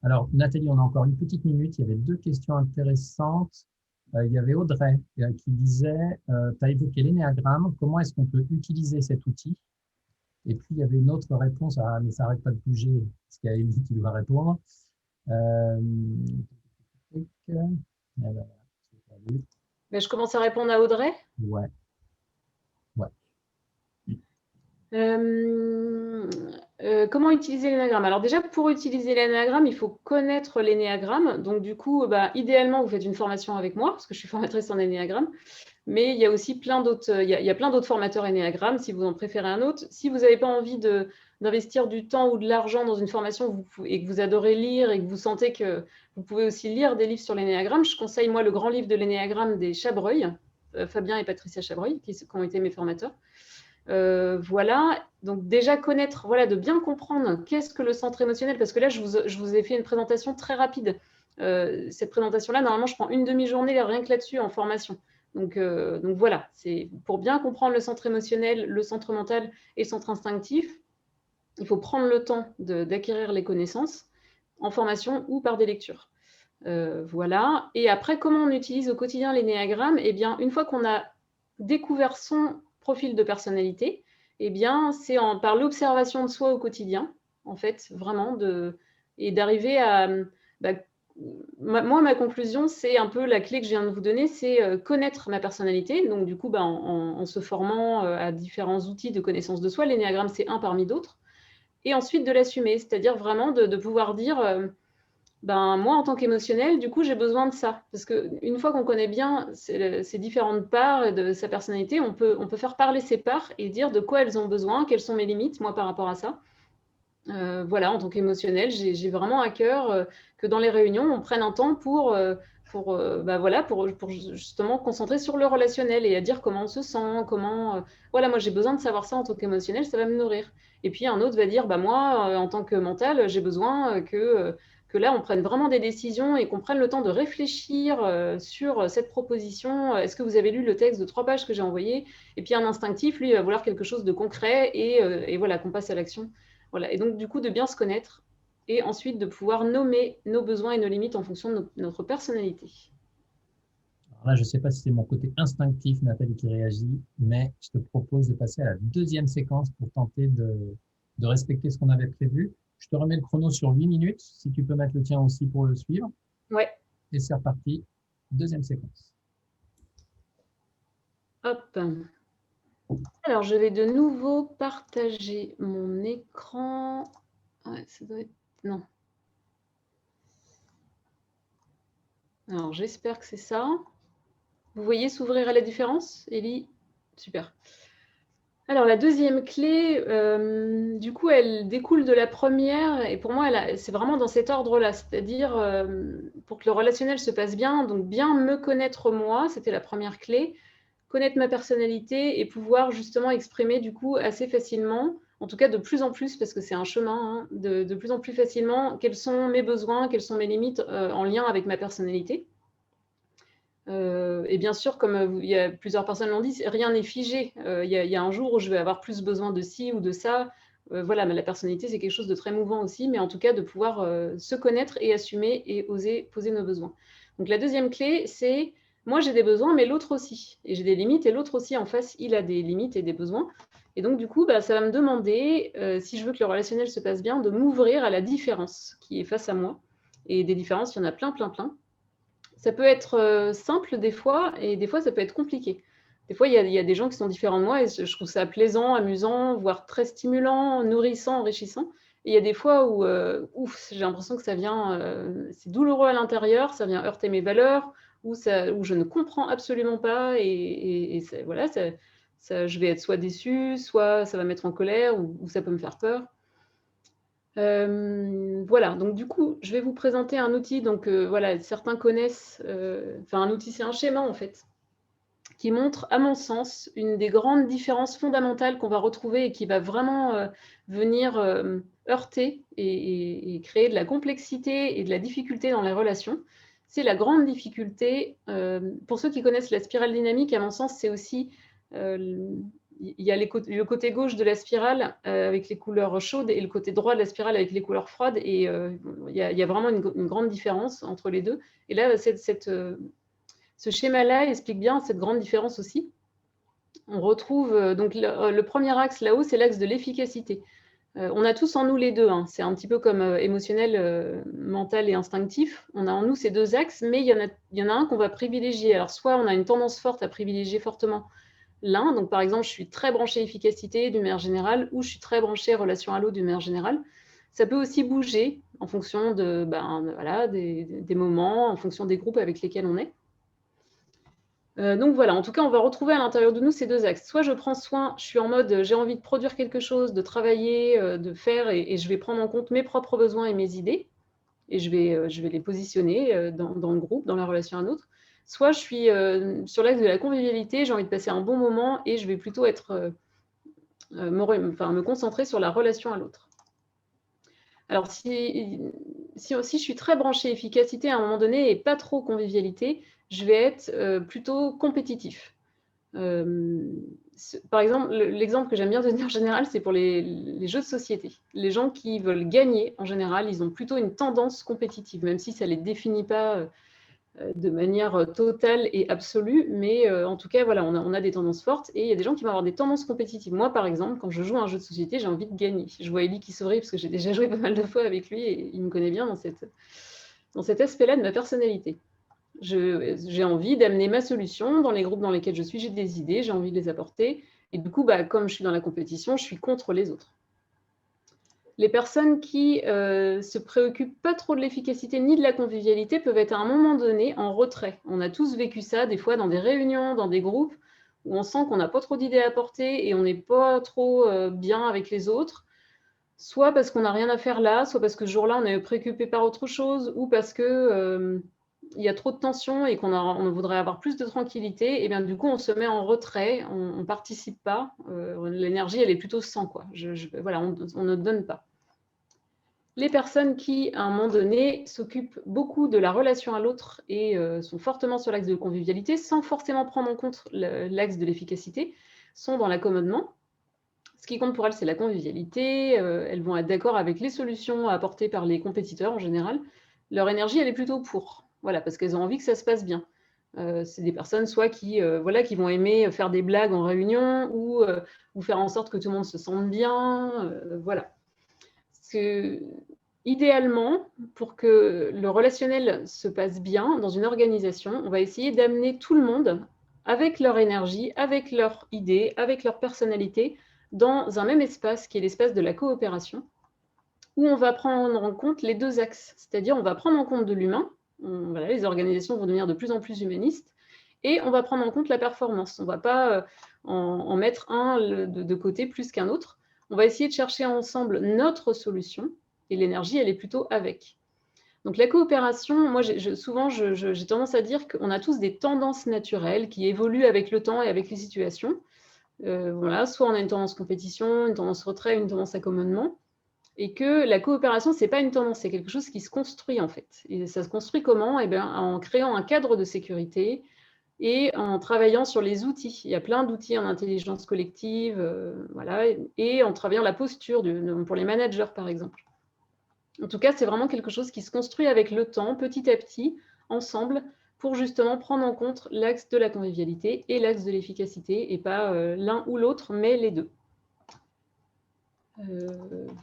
Alors, Nathalie, on a encore une petite minute. Il y avait 2 questions intéressantes. Il y avait Audrey qui disait, tu as évoqué l'énéagramme, comment est-ce qu'on peut utiliser cet outil? Et puis, il y avait une autre réponse, mais ça n'arrête pas de bouger, parce qu'il y a Élie qui doit répondre. Mais je commence à répondre à Audrey. Ouais. Comment utiliser l'énéagramme? Alors déjà, pour utiliser l'énéagramme, il faut connaître l'énéagramme. Donc du coup, idéalement, vous faites une formation avec moi, parce que je suis formatrice en énéagramme. Mais il y a aussi plein d'autres formateurs énéagramme, si vous en préférez un autre. Si vous n'avez pas envie de d'investir du temps ou de l'argent dans une formation et que vous adorez lire et que vous sentez que vous pouvez aussi lire des livres sur l'énéagramme, je conseille, moi, le grand livre de l'énéagramme des Chabreuil, Fabien et Patricia Chabreuil, qui ont été mes formateurs. Voilà, donc déjà connaître, voilà, de bien comprendre qu'est-ce que le centre émotionnel, parce que là, je vous ai fait une présentation très rapide. Cette présentation-là, normalement, je prends une demi-journée rien que là-dessus en formation. Donc voilà, c'est pour bien comprendre le centre émotionnel, le centre mental et le centre instinctif, il faut prendre le temps d'acquérir les connaissances en formation ou par des lectures. Voilà. Et après, comment on utilise au quotidien l'énéagramme? Eh bien, une fois qu'on a découvert son profil de personnalité, eh bien, c'est par l'observation de soi au quotidien, en fait, vraiment, et d'arriver à... moi, ma conclusion, c'est un peu la clé que je viens de vous donner, c'est connaître ma personnalité. Donc, du coup, en se formant à différents outils de connaissance de soi, l'énéagramme, c'est un parmi d'autres. Et ensuite, de l'assumer, c'est-à-dire vraiment de pouvoir dire... moi, en tant qu'émotionnel, du coup, j'ai besoin de ça. Parce qu'une fois qu'on connaît bien ces différentes parts de sa personnalité, on peut faire parler ces parts et dire de quoi elles ont besoin, quelles sont mes limites, moi, par rapport à ça. Voilà, en tant qu'émotionnel, j'ai vraiment à cœur que dans les réunions, on prenne un temps pour justement concentrer sur le relationnel et à dire comment on se sent, voilà, moi, j'ai besoin de savoir ça en tant qu'émotionnel, ça va me nourrir. Et puis, un autre va dire, moi, en tant que mental, j'ai besoin que là, on prenne vraiment des décisions et qu'on prenne le temps de réfléchir sur cette proposition. Est-ce que vous avez lu le texte de 3 pages que j'ai envoyé? Et puis un instinctif, lui, il va vouloir quelque chose de concret et voilà, qu'on passe à l'action. Voilà. Et donc, du coup, de bien se connaître et ensuite de pouvoir nommer nos besoins et nos limites en fonction de notre personnalité. Alors là, je ne sais pas si c'est mon côté instinctif, Nathalie, qui réagit, mais je te propose de passer à la deuxième séquence pour tenter de respecter ce qu'on avait prévu. Je te remets le chrono sur 8 minutes, si tu peux mettre le tien aussi pour le suivre. Ouais. Et c'est reparti, deuxième séquence. Hop. Alors, je vais de nouveau partager mon écran. Ouais, ça doit être... Non. Alors, j'espère que c'est ça. Vous voyez s'ouvrir à la différence, Élie? Super. Alors, la deuxième clé, du coup, elle découle de la première. Et pour moi, c'est vraiment dans cet ordre-là. C'est-à-dire, pour que le relationnel se passe bien, donc bien me connaître moi, c'était la première clé. Connaître ma personnalité et pouvoir justement exprimer du coup assez facilement, en tout cas de plus en plus, parce que c'est un chemin, de plus en plus facilement, quels sont mes besoins, quelles sont mes limites en lien avec ma personnalité. Et bien sûr, comme il y a plusieurs personnes l'ont dit, rien n'est figé. Il y a un jour où je vais avoir plus besoin de ci ou de ça. Voilà, mais la personnalité, c'est quelque chose de très mouvant aussi, mais en tout cas de pouvoir se connaître et assumer et oser poser nos besoins. Donc la deuxième clé, c'est moi j'ai des besoins, mais l'autre aussi. Et j'ai des limites, et l'autre aussi en face, il a des limites et des besoins. Et donc du coup, ça va me demander, si je veux que le relationnel se passe bien, de m'ouvrir à la différence qui est face à moi. Et des différences, il y en a plein, plein, plein. Ça peut être simple des fois, et des fois, ça peut être compliqué. Des fois, il y a des gens qui sont différents de moi, et je trouve ça plaisant, amusant, voire très stimulant, nourrissant, enrichissant. Et il y a des fois où j'ai l'impression que ça vient, c'est douloureux à l'intérieur, ça vient heurter mes valeurs, où je ne comprends absolument pas, et voilà, je vais être soit déçue, soit ça va me mettre en colère, ou ça peut me faire peur. Voilà, donc du coup, je vais vous présenter un outil. Donc voilà, certains connaissent, un outil, c'est un schéma en fait, qui montre, à mon sens, une des grandes différences fondamentales qu'on va retrouver et qui va vraiment venir heurter et créer de la complexité et de la difficulté dans les relations. C'est la grande difficulté. Pour ceux qui connaissent la spirale dynamique, à mon sens, c'est aussi... il y a le côté gauche de la spirale avec les couleurs chaudes et le côté droit de la spirale avec les couleurs froides. Et il y a vraiment une grande différence entre les deux. Et là, ce schéma-là explique bien cette grande différence aussi. On retrouve donc le premier axe là-haut, c'est l'axe de l'efficacité. On a tous en nous les deux. C'est un petit peu comme émotionnel, mental et instinctif. On a en nous ces deux axes, mais il y en a un qu'on va privilégier. Alors, soit on a une tendance forte à privilégier fortement l'un. Donc, par exemple, je suis très branchée efficacité d'une manière générale, ou je suis très branchée relation à l'autre d'une manière générale. Ça peut aussi bouger en fonction des moments, en fonction des groupes avec lesquels on est. Donc voilà, en tout cas, on va retrouver à l'intérieur de nous ces deux axes. Soit je prends soin, je suis en mode j'ai envie de produire quelque chose, de travailler, de faire, et je vais prendre en compte mes propres besoins et mes idées, et je vais les positionner dans le groupe, dans la relation à un autre. Soit je suis sur l'axe de la convivialité, j'ai envie de passer un bon moment et je vais plutôt me concentrer sur la relation à l'autre. Alors, si je suis très branchée efficacité à un moment donné et pas trop convivialité, je vais être plutôt compétitif. Par exemple, l'exemple que j'aime bien donner en général, c'est pour les jeux de société. Les gens qui veulent gagner, en général, ils ont plutôt une tendance compétitive, même si ça ne les définit pas de manière totale et absolue, mais en tout cas, voilà, on a des tendances fortes et il y a des gens qui vont avoir des tendances compétitives. Moi, par exemple, quand je joue à un jeu de société, j'ai envie de gagner. Je vois Elie qui sourit parce que j'ai déjà joué pas mal de fois avec lui et il me connaît bien dans cet aspect-là de ma personnalité. J'ai envie d'amener ma solution dans les groupes dans lesquels je suis, j'ai des idées, j'ai envie de les apporter. Et du coup, comme je suis dans la compétition, je suis contre les autres. Les personnes qui se préoccupent pas trop de l'efficacité ni de la convivialité peuvent être à un moment donné en retrait. On a tous vécu ça, des fois dans des réunions, dans des groupes, où on sent qu'on n'a pas trop d'idées à apporter et on n'est pas trop bien avec les autres, soit parce qu'on n'a rien à faire là, soit parce que ce jour-là, on est préoccupé par autre chose, ou parce que il y a trop de tension et on voudrait avoir plus de tranquillité, et bien du coup, on se met en retrait, on ne participe pas. L'énergie, elle est plutôt sans, quoi. Voilà, on ne donne pas. Les personnes qui, à un moment donné, s'occupent beaucoup de la relation à l'autre et sont fortement sur l'axe de convivialité, sans forcément prendre en compte l'axe de l'efficacité, sont dans l'accommodement. Ce qui compte pour elles, c'est la convivialité. Elles vont être d'accord avec les solutions apportées par les compétiteurs en général. Leur énergie, elle est plutôt pour. Voilà, parce qu'elles ont envie que ça se passe bien. C'est des personnes soit qui vont aimer faire des blagues en réunion ou faire en sorte que tout le monde se sente bien. Voilà. Idéalement, pour que le relationnel se passe bien dans une organisation, on va essayer d'amener tout le monde avec leur énergie, avec leurs idées, avec leur personnalité, dans un même espace qui est l'espace de la coopération, où on va prendre en compte les deux axes, c'est-à-dire on va prendre en compte de l'humain, voilà, les organisations vont devenir de plus en plus humanistes, et on va prendre en compte la performance. On ne va pas en mettre un de côté plus qu'un autre. On va essayer de chercher ensemble notre solution, et l'énergie, elle est plutôt avec. Donc la coopération, moi souvent j'ai tendance à dire qu'on a tous des tendances naturelles qui évoluent avec le temps et avec les situations. Voilà, soit on a une tendance compétition, une tendance retrait, une tendance accommodement, et que la coopération, ce n'est pas une tendance, c'est quelque chose qui se construit en fait. Et ça se construit comment? Eh bien, en créant un cadre de sécurité et en travaillant sur les outils. Il y a plein d'outils en intelligence collective, voilà, et en travaillant la posture pour les managers par exemple. En tout cas, c'est vraiment quelque chose qui se construit avec le temps, petit à petit, ensemble, pour justement prendre en compte l'axe de la convivialité et l'axe de l'efficacité, et pas l'un ou l'autre, mais les deux.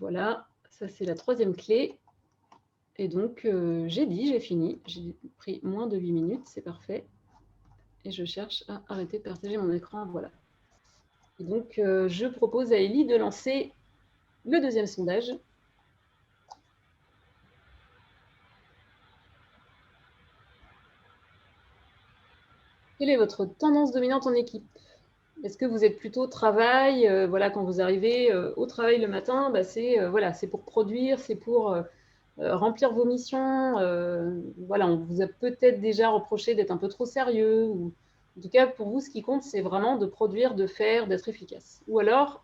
Voilà, ça c'est la troisième clé. Et donc, j'ai fini. J'ai pris moins de 8 minutes, c'est parfait. Et je cherche à arrêter de partager mon écran, voilà. Et donc, je propose à Elie de lancer le deuxième sondage. Quelle est votre tendance dominante en équipe? Est-ce que vous êtes plutôt travail, voilà, quand vous arrivez au travail le matin, c'est pour produire, c'est pour remplir vos missions. Voilà, on vous a peut-être déjà reproché d'être un peu trop sérieux. Ou, en tout cas, pour vous, ce qui compte, c'est vraiment de produire, de faire, d'être efficace. Ou alors,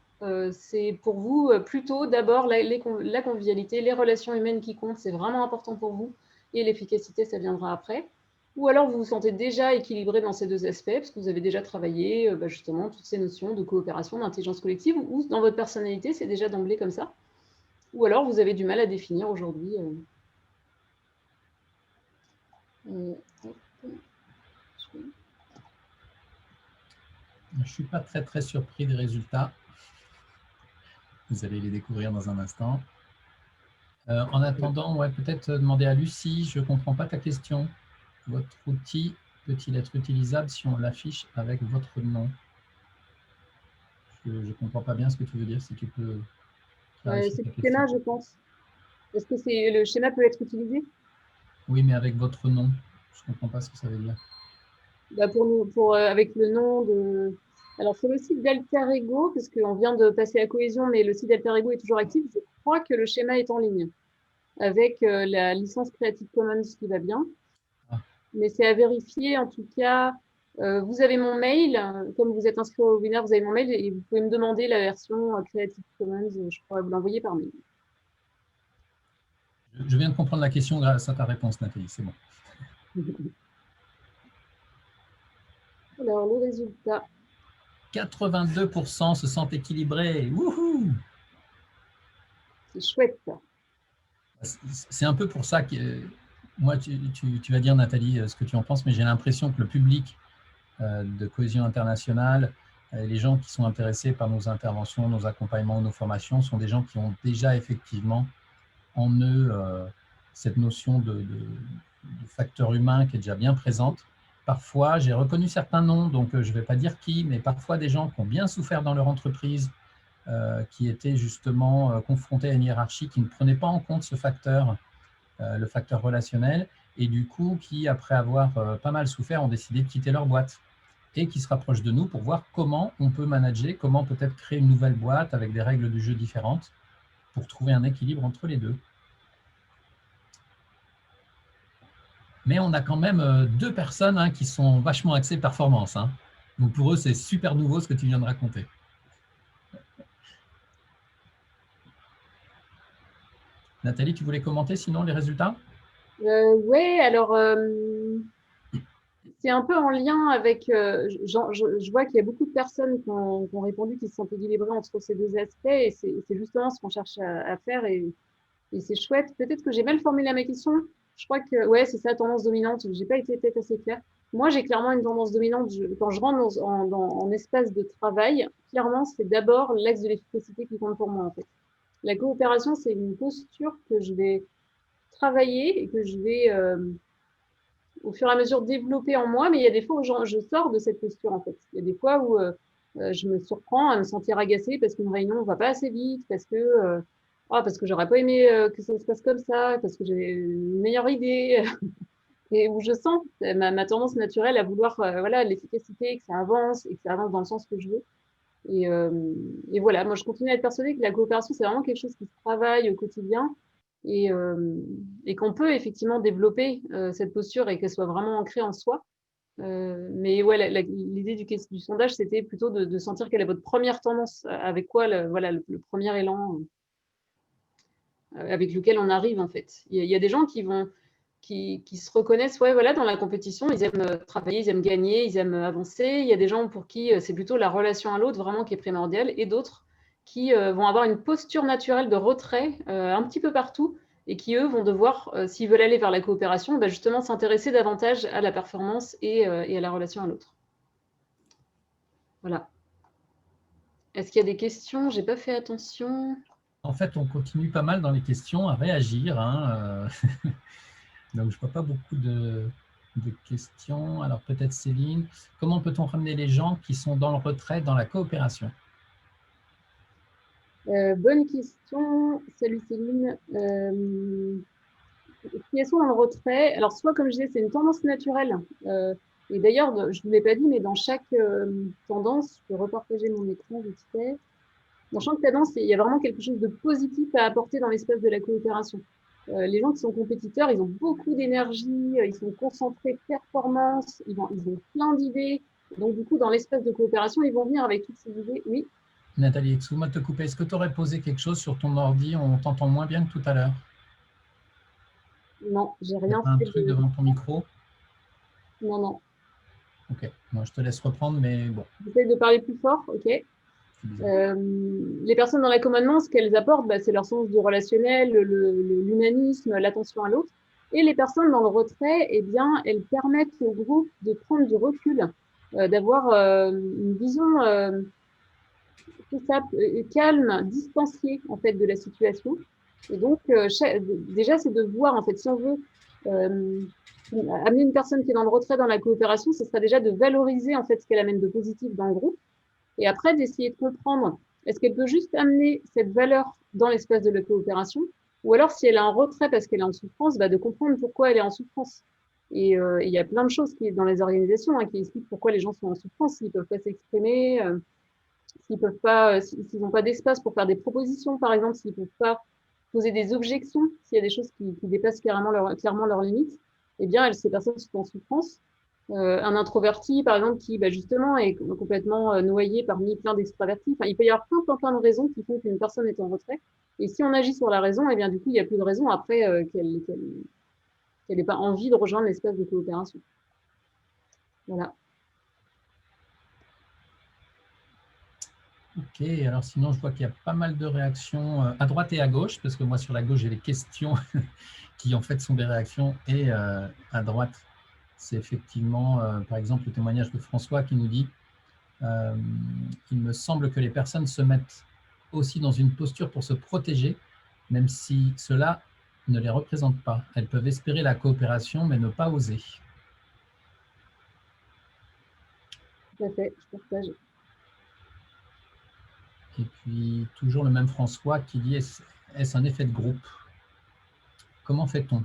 c'est pour vous plutôt d'abord la convivialité, les relations humaines qui comptent, c'est vraiment important pour vous, et l'efficacité, ça viendra après. Ou alors vous vous sentez déjà équilibré dans ces deux aspects, parce que vous avez déjà travaillé justement toutes ces notions de coopération, d'intelligence collective, ou dans votre personnalité, c'est déjà d'emblée comme ça. Ou alors vous avez du mal à définir aujourd'hui. Je ne suis pas très surpris des résultats. Vous allez les découvrir dans un instant. En attendant, peut-être demander à Lucie, je ne comprends pas ta question. Votre outil peut-il être utilisable si on l'affiche avec votre nom? Je ne comprends pas bien ce que tu veux dire, si tu peux C'est le schéma, je pense. Est-ce que le schéma peut être utilisé? Oui, mais avec votre nom. Je ne comprends pas ce que ça veut dire. Avec le nom de… Alors, sur le site d'Alter Ego, parce qu'on vient de passer à Cohésion, mais le site d'Alter Ego est toujours actif, je crois que le schéma est en ligne, avec la licence Creative Commons qui va bien. Mais c'est à vérifier, en tout cas. Vous avez mon mail, comme vous êtes inscrit au webinaire, vous avez mon mail et vous pouvez me demander la version Creative Commons, je pourrais vous l'envoyer par mail. Je viens de comprendre la question grâce à ta réponse, Nathalie, c'est bon. Alors, le résultat. 82% se sentent équilibrés. Wouhou! C'est chouette, ça. C'est un peu pour ça que, moi, tu vas dire, Nathalie, ce que tu en penses, mais j'ai l'impression que le public de Cohésion internationale, les gens qui sont intéressés par nos interventions, nos accompagnements, nos formations, sont des gens qui ont déjà effectivement en eux cette notion de facteur humain qui est déjà bien présente. Parfois, j'ai reconnu certains noms, donc je ne vais pas dire qui, mais parfois des gens qui ont bien souffert dans leur entreprise, qui étaient justement confrontés à une hiérarchie qui ne prenait pas en compte ce facteur, le facteur relationnel, et du coup, qui, après avoir pas mal souffert, ont décidé de quitter leur boîte et qui se rapprochent de nous pour voir comment on peut manager, comment peut-être créer une nouvelle boîte avec des règles du jeu différentes pour trouver un équilibre entre les deux. Mais on a quand même 2 personnes qui sont vachement axées performance. Donc pour eux, c'est super nouveau ce que tu viens de raconter. Nathalie, tu voulais commenter sinon les résultats? Oui, alors c'est un peu en lien avec… je vois qu'il y a beaucoup de personnes qui ont répondu qui se sentent équilibrées entre ces deux aspects et c'est justement ce qu'on cherche à faire et c'est chouette. Peut-être que j'ai mal formulé ma question. Je crois que, ouais, c'est ça, tendance dominante. Je n'ai pas été peut-être assez claire. Moi, j'ai clairement une tendance dominante. Quand je rentre en espace de travail, clairement, c'est d'abord l'axe de l'efficacité qui compte pour moi, en fait. La coopération, c'est une posture que je vais travailler et que je vais, au fur et à mesure, développer en moi. Mais il y a des fois où je sors de cette posture, en fait. Il y a des fois où je me surprends à me sentir agacée parce qu'une réunion ne va pas assez vite, parce que j'aurais pas aimé que ça se passe comme ça, parce que j'ai une meilleure idée, et où je sens ma tendance naturelle à vouloir voilà, l'efficacité, que ça avance, et que ça avance dans le sens que je veux. Et voilà, moi je continue à être persuadée que la coopération, c'est vraiment quelque chose qui se travaille au quotidien et qu'on peut effectivement développer cette posture et qu'elle soit vraiment ancrée en soi. Mais ouais, l'idée du sondage, c'était plutôt de sentir quelle est votre première tendance, avec quoi voilà, le premier élan avec lequel on arrive en fait. Il y a des gens qui se reconnaissent ouais, voilà, dans la compétition, ils aiment travailler, ils aiment gagner, ils aiment avancer. Il y a des gens pour qui c'est plutôt la relation à l'autre vraiment qui est primordiale et d'autres qui vont avoir une posture naturelle de retrait un petit peu partout et qui, eux, vont devoir, s'ils veulent aller vers la coopération, bah, justement s'intéresser davantage à la performance et à la relation à l'autre. Voilà. Est-ce qu'il y a des questions? J'ai pas fait attention. En fait, on continue pas mal dans les questions à réagir. Donc, je ne vois pas beaucoup de questions. Alors, peut-être Céline, comment peut-on ramener les gens qui sont dans le retrait dans la coopération? Bonne question. Salut Céline. Qui sont dans le retrait, alors soit comme je disais, c'est une tendance naturelle. Et d'ailleurs, je ne vous l'ai pas dit, mais dans chaque tendance, je peux repartager mon écran vite fait. Dans chaque tendance, il y a vraiment quelque chose de positif à apporter dans l'espace de la coopération. Les gens qui sont compétiteurs, ils ont beaucoup d'énergie, ils sont concentrés, performance, ils ont plein d'idées. Donc, du coup, dans l'espace de coopération, ils vont venir avec toutes ces idées. Oui. Nathalie, excuse-moi de te couper. Est-ce que tu aurais posé quelque chose sur ton ordi? On t'entend moins bien que tout à l'heure. Non, j'ai rien fait. Un truc devant ton micro? Non, non. Ok, moi je te laisse reprendre, mais bon. J'essaie de parler plus fort, ok. Les personnes dans l'accommodement, ce qu'elles apportent, bah, c'est leur sens du relationnel, l'humanisme, l'attention à l'autre. Et les personnes dans le retrait, eh bien, elles permettent au groupe de prendre du recul, d'avoir une vision calme, distanciée en fait de la situation. Et donc, déjà, c'est de voir en fait si on veut amener une personne qui est dans le retrait dans la coopération, ce serait déjà de valoriser en fait ce qu'elle amène de positif dans le groupe. Et après, d'essayer de comprendre, est-ce qu'elle peut juste amener cette valeur dans l'espace de la coopération? Ou alors, si elle est en retrait parce qu'elle est en souffrance, bah, de comprendre pourquoi elle est en souffrance. Et il y a plein de choses qui, dans les organisations qui expliquent pourquoi les gens sont en souffrance, s'ils ne peuvent pas s'exprimer, s'ils peuvent pas, s'ils n'ont pas d'espace pour faire des propositions, par exemple, s'ils ne peuvent pas poser des objections, s'il y a des choses qui dépassent clairement leurs limites, eh bien, ces personnes sont en souffrance. Un introverti, par exemple, qui justement est complètement noyé parmi plein d'extravertis. Enfin, il peut y avoir plein de raisons qui font qu'une personne est en retrait. Et si on agit sur la raison, eh bien, du coup, il n'y a plus de raison après qu'elle n'ait pas envie de rejoindre l'espace de coopération. Voilà. Ok, alors sinon, je vois qu'il y a pas mal de réactions à droite et à gauche, parce que moi, sur la gauche, j'ai les questions qui, en fait, sont des réactions, et à droite, c'est effectivement, par exemple, le témoignage de François qui nous dit il me semble que les personnes se mettent aussi dans une posture pour se protéger, même si cela ne les représente pas. Elles peuvent espérer la coopération, mais ne pas oser. Tout à fait, je partage. Et puis, toujours le même François qui dit est-ce un effet de groupe? Comment fait-on?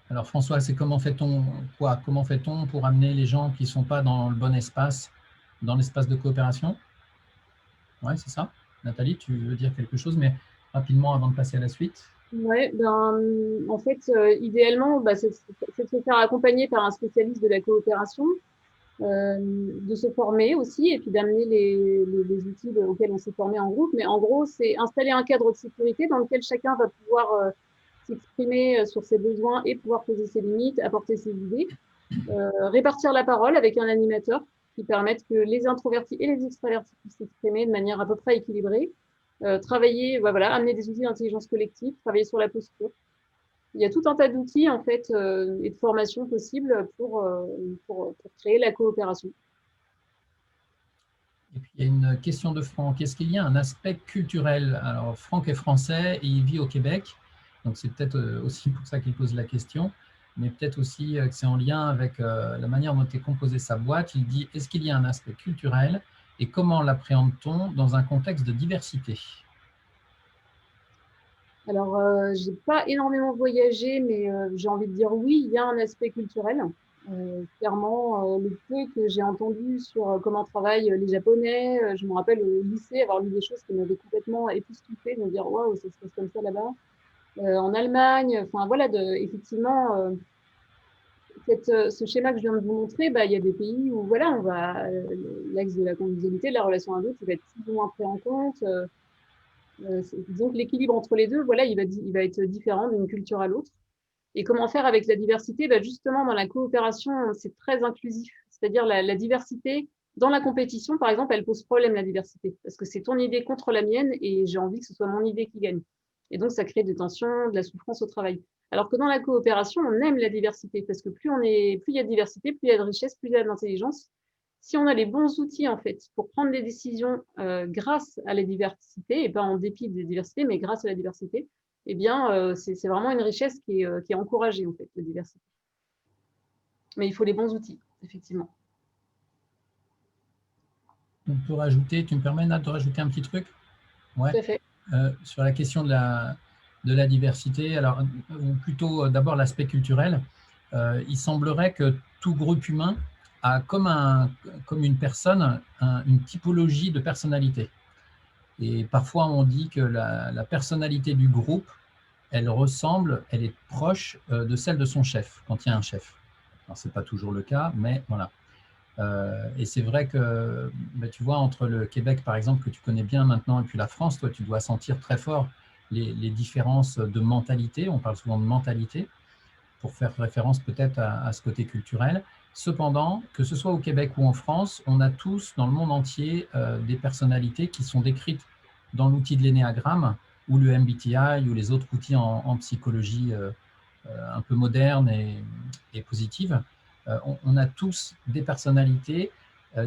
Alors François, c'est comment fait-on quoi? Comment fait-on pour amener les gens qui ne sont pas dans le bon espace, dans l'espace de coopération? Oui, c'est ça. Nathalie, tu veux dire quelque chose, mais rapidement avant de passer à la suite. Ouais, en fait, idéalement, c'est de se faire accompagner par un spécialiste de la coopération, de se former aussi, et puis d'amener les outils auxquels on s'est formé en groupe. Mais en gros, c'est installer un cadre de sécurité dans lequel chacun va pouvoir s'exprimer sur ses besoins et pouvoir poser ses limites, apporter ses idées, répartir la parole avec un animateur qui permette que les introvertis et les extravertis puissent s'exprimer de manière à peu près équilibrée. Travailler, amener des outils d'intelligence collective, travailler sur la posture. Il y a tout un tas d'outils en fait et de formations possibles pour créer la coopération. Et puis, il y a une question de Franck. Est-ce qu'il y a un aspect culturel? Alors, Franck est français et il vit au Québec, donc c'est peut-être aussi pour ça qu'il pose la question, mais peut-être aussi que c'est en lien avec la manière dont est composée sa boîte. Il dit, est-ce qu'il y a un aspect culturel et comment l'appréhende-t-on dans un contexte de diversité? Alors, j'ai pas énormément voyagé, mais j'ai envie de dire oui, il y a un aspect culturel. Clairement, le peu que j'ai entendu sur comment travaillent les Japonais, je me rappelle au lycée avoir lu des choses qui m'avaient complètement époustouflée, de me dire waouh, ça se passe comme ça là-bas. En Allemagne, enfin voilà, effectivement, ce schéma que je viens de vous montrer, il y a des pays où voilà, l'axe de la convivialité, de la relation à l'autre, il va être plus ou moins pris en compte. Donc l'équilibre entre les deux, voilà, il va être différent d'une culture à l'autre. Et comment faire avec la diversité? Justement, dans la coopération, c'est très inclusif. C'est-à-dire la diversité, dans la compétition, par exemple, elle pose problème, la diversité. Parce que c'est ton idée contre la mienne et j'ai envie que ce soit mon idée qui gagne. Et donc, ça crée des tensions, de la souffrance au travail. Alors que dans la coopération, on aime la diversité parce que plus il y a de diversité, plus il y a de richesse, plus il y a d'intelligence. Si on a les bons outils, en fait, pour prendre des décisions grâce à la diversité, et pas en dépit des diversités, mais grâce à la diversité, eh bien, c'est vraiment une richesse qui est encouragée, en fait, la diversité. Mais il faut les bons outils, effectivement. On peut rajouter, tu me permets, Nat, de rajouter un petit truc? Ouais. Tout à fait. Sur la question de la diversité, alors, ou plutôt d'abord l'aspect culturel, il semblerait que tout groupe humain a comme une personne, une typologie de personnalité. Et parfois, on dit que la personnalité du groupe, elle est proche de celle de son chef, quand il y a un chef. Alors, ce n'est pas toujours le cas, mais voilà. Et c'est vrai que, tu vois, entre le Québec, par exemple, que tu connais bien maintenant, et puis la France, toi, tu dois sentir très fort les différences de mentalité. On parle souvent de mentalité, pour faire référence peut-être à ce côté culturel. Cependant, que ce soit au Québec ou en France, on a tous, dans le monde entier, des personnalités qui sont décrites dans l'outil de l'énéagramme, ou le MBTI, ou les autres outils en psychologie un peu moderne et positive. On a tous des personnalités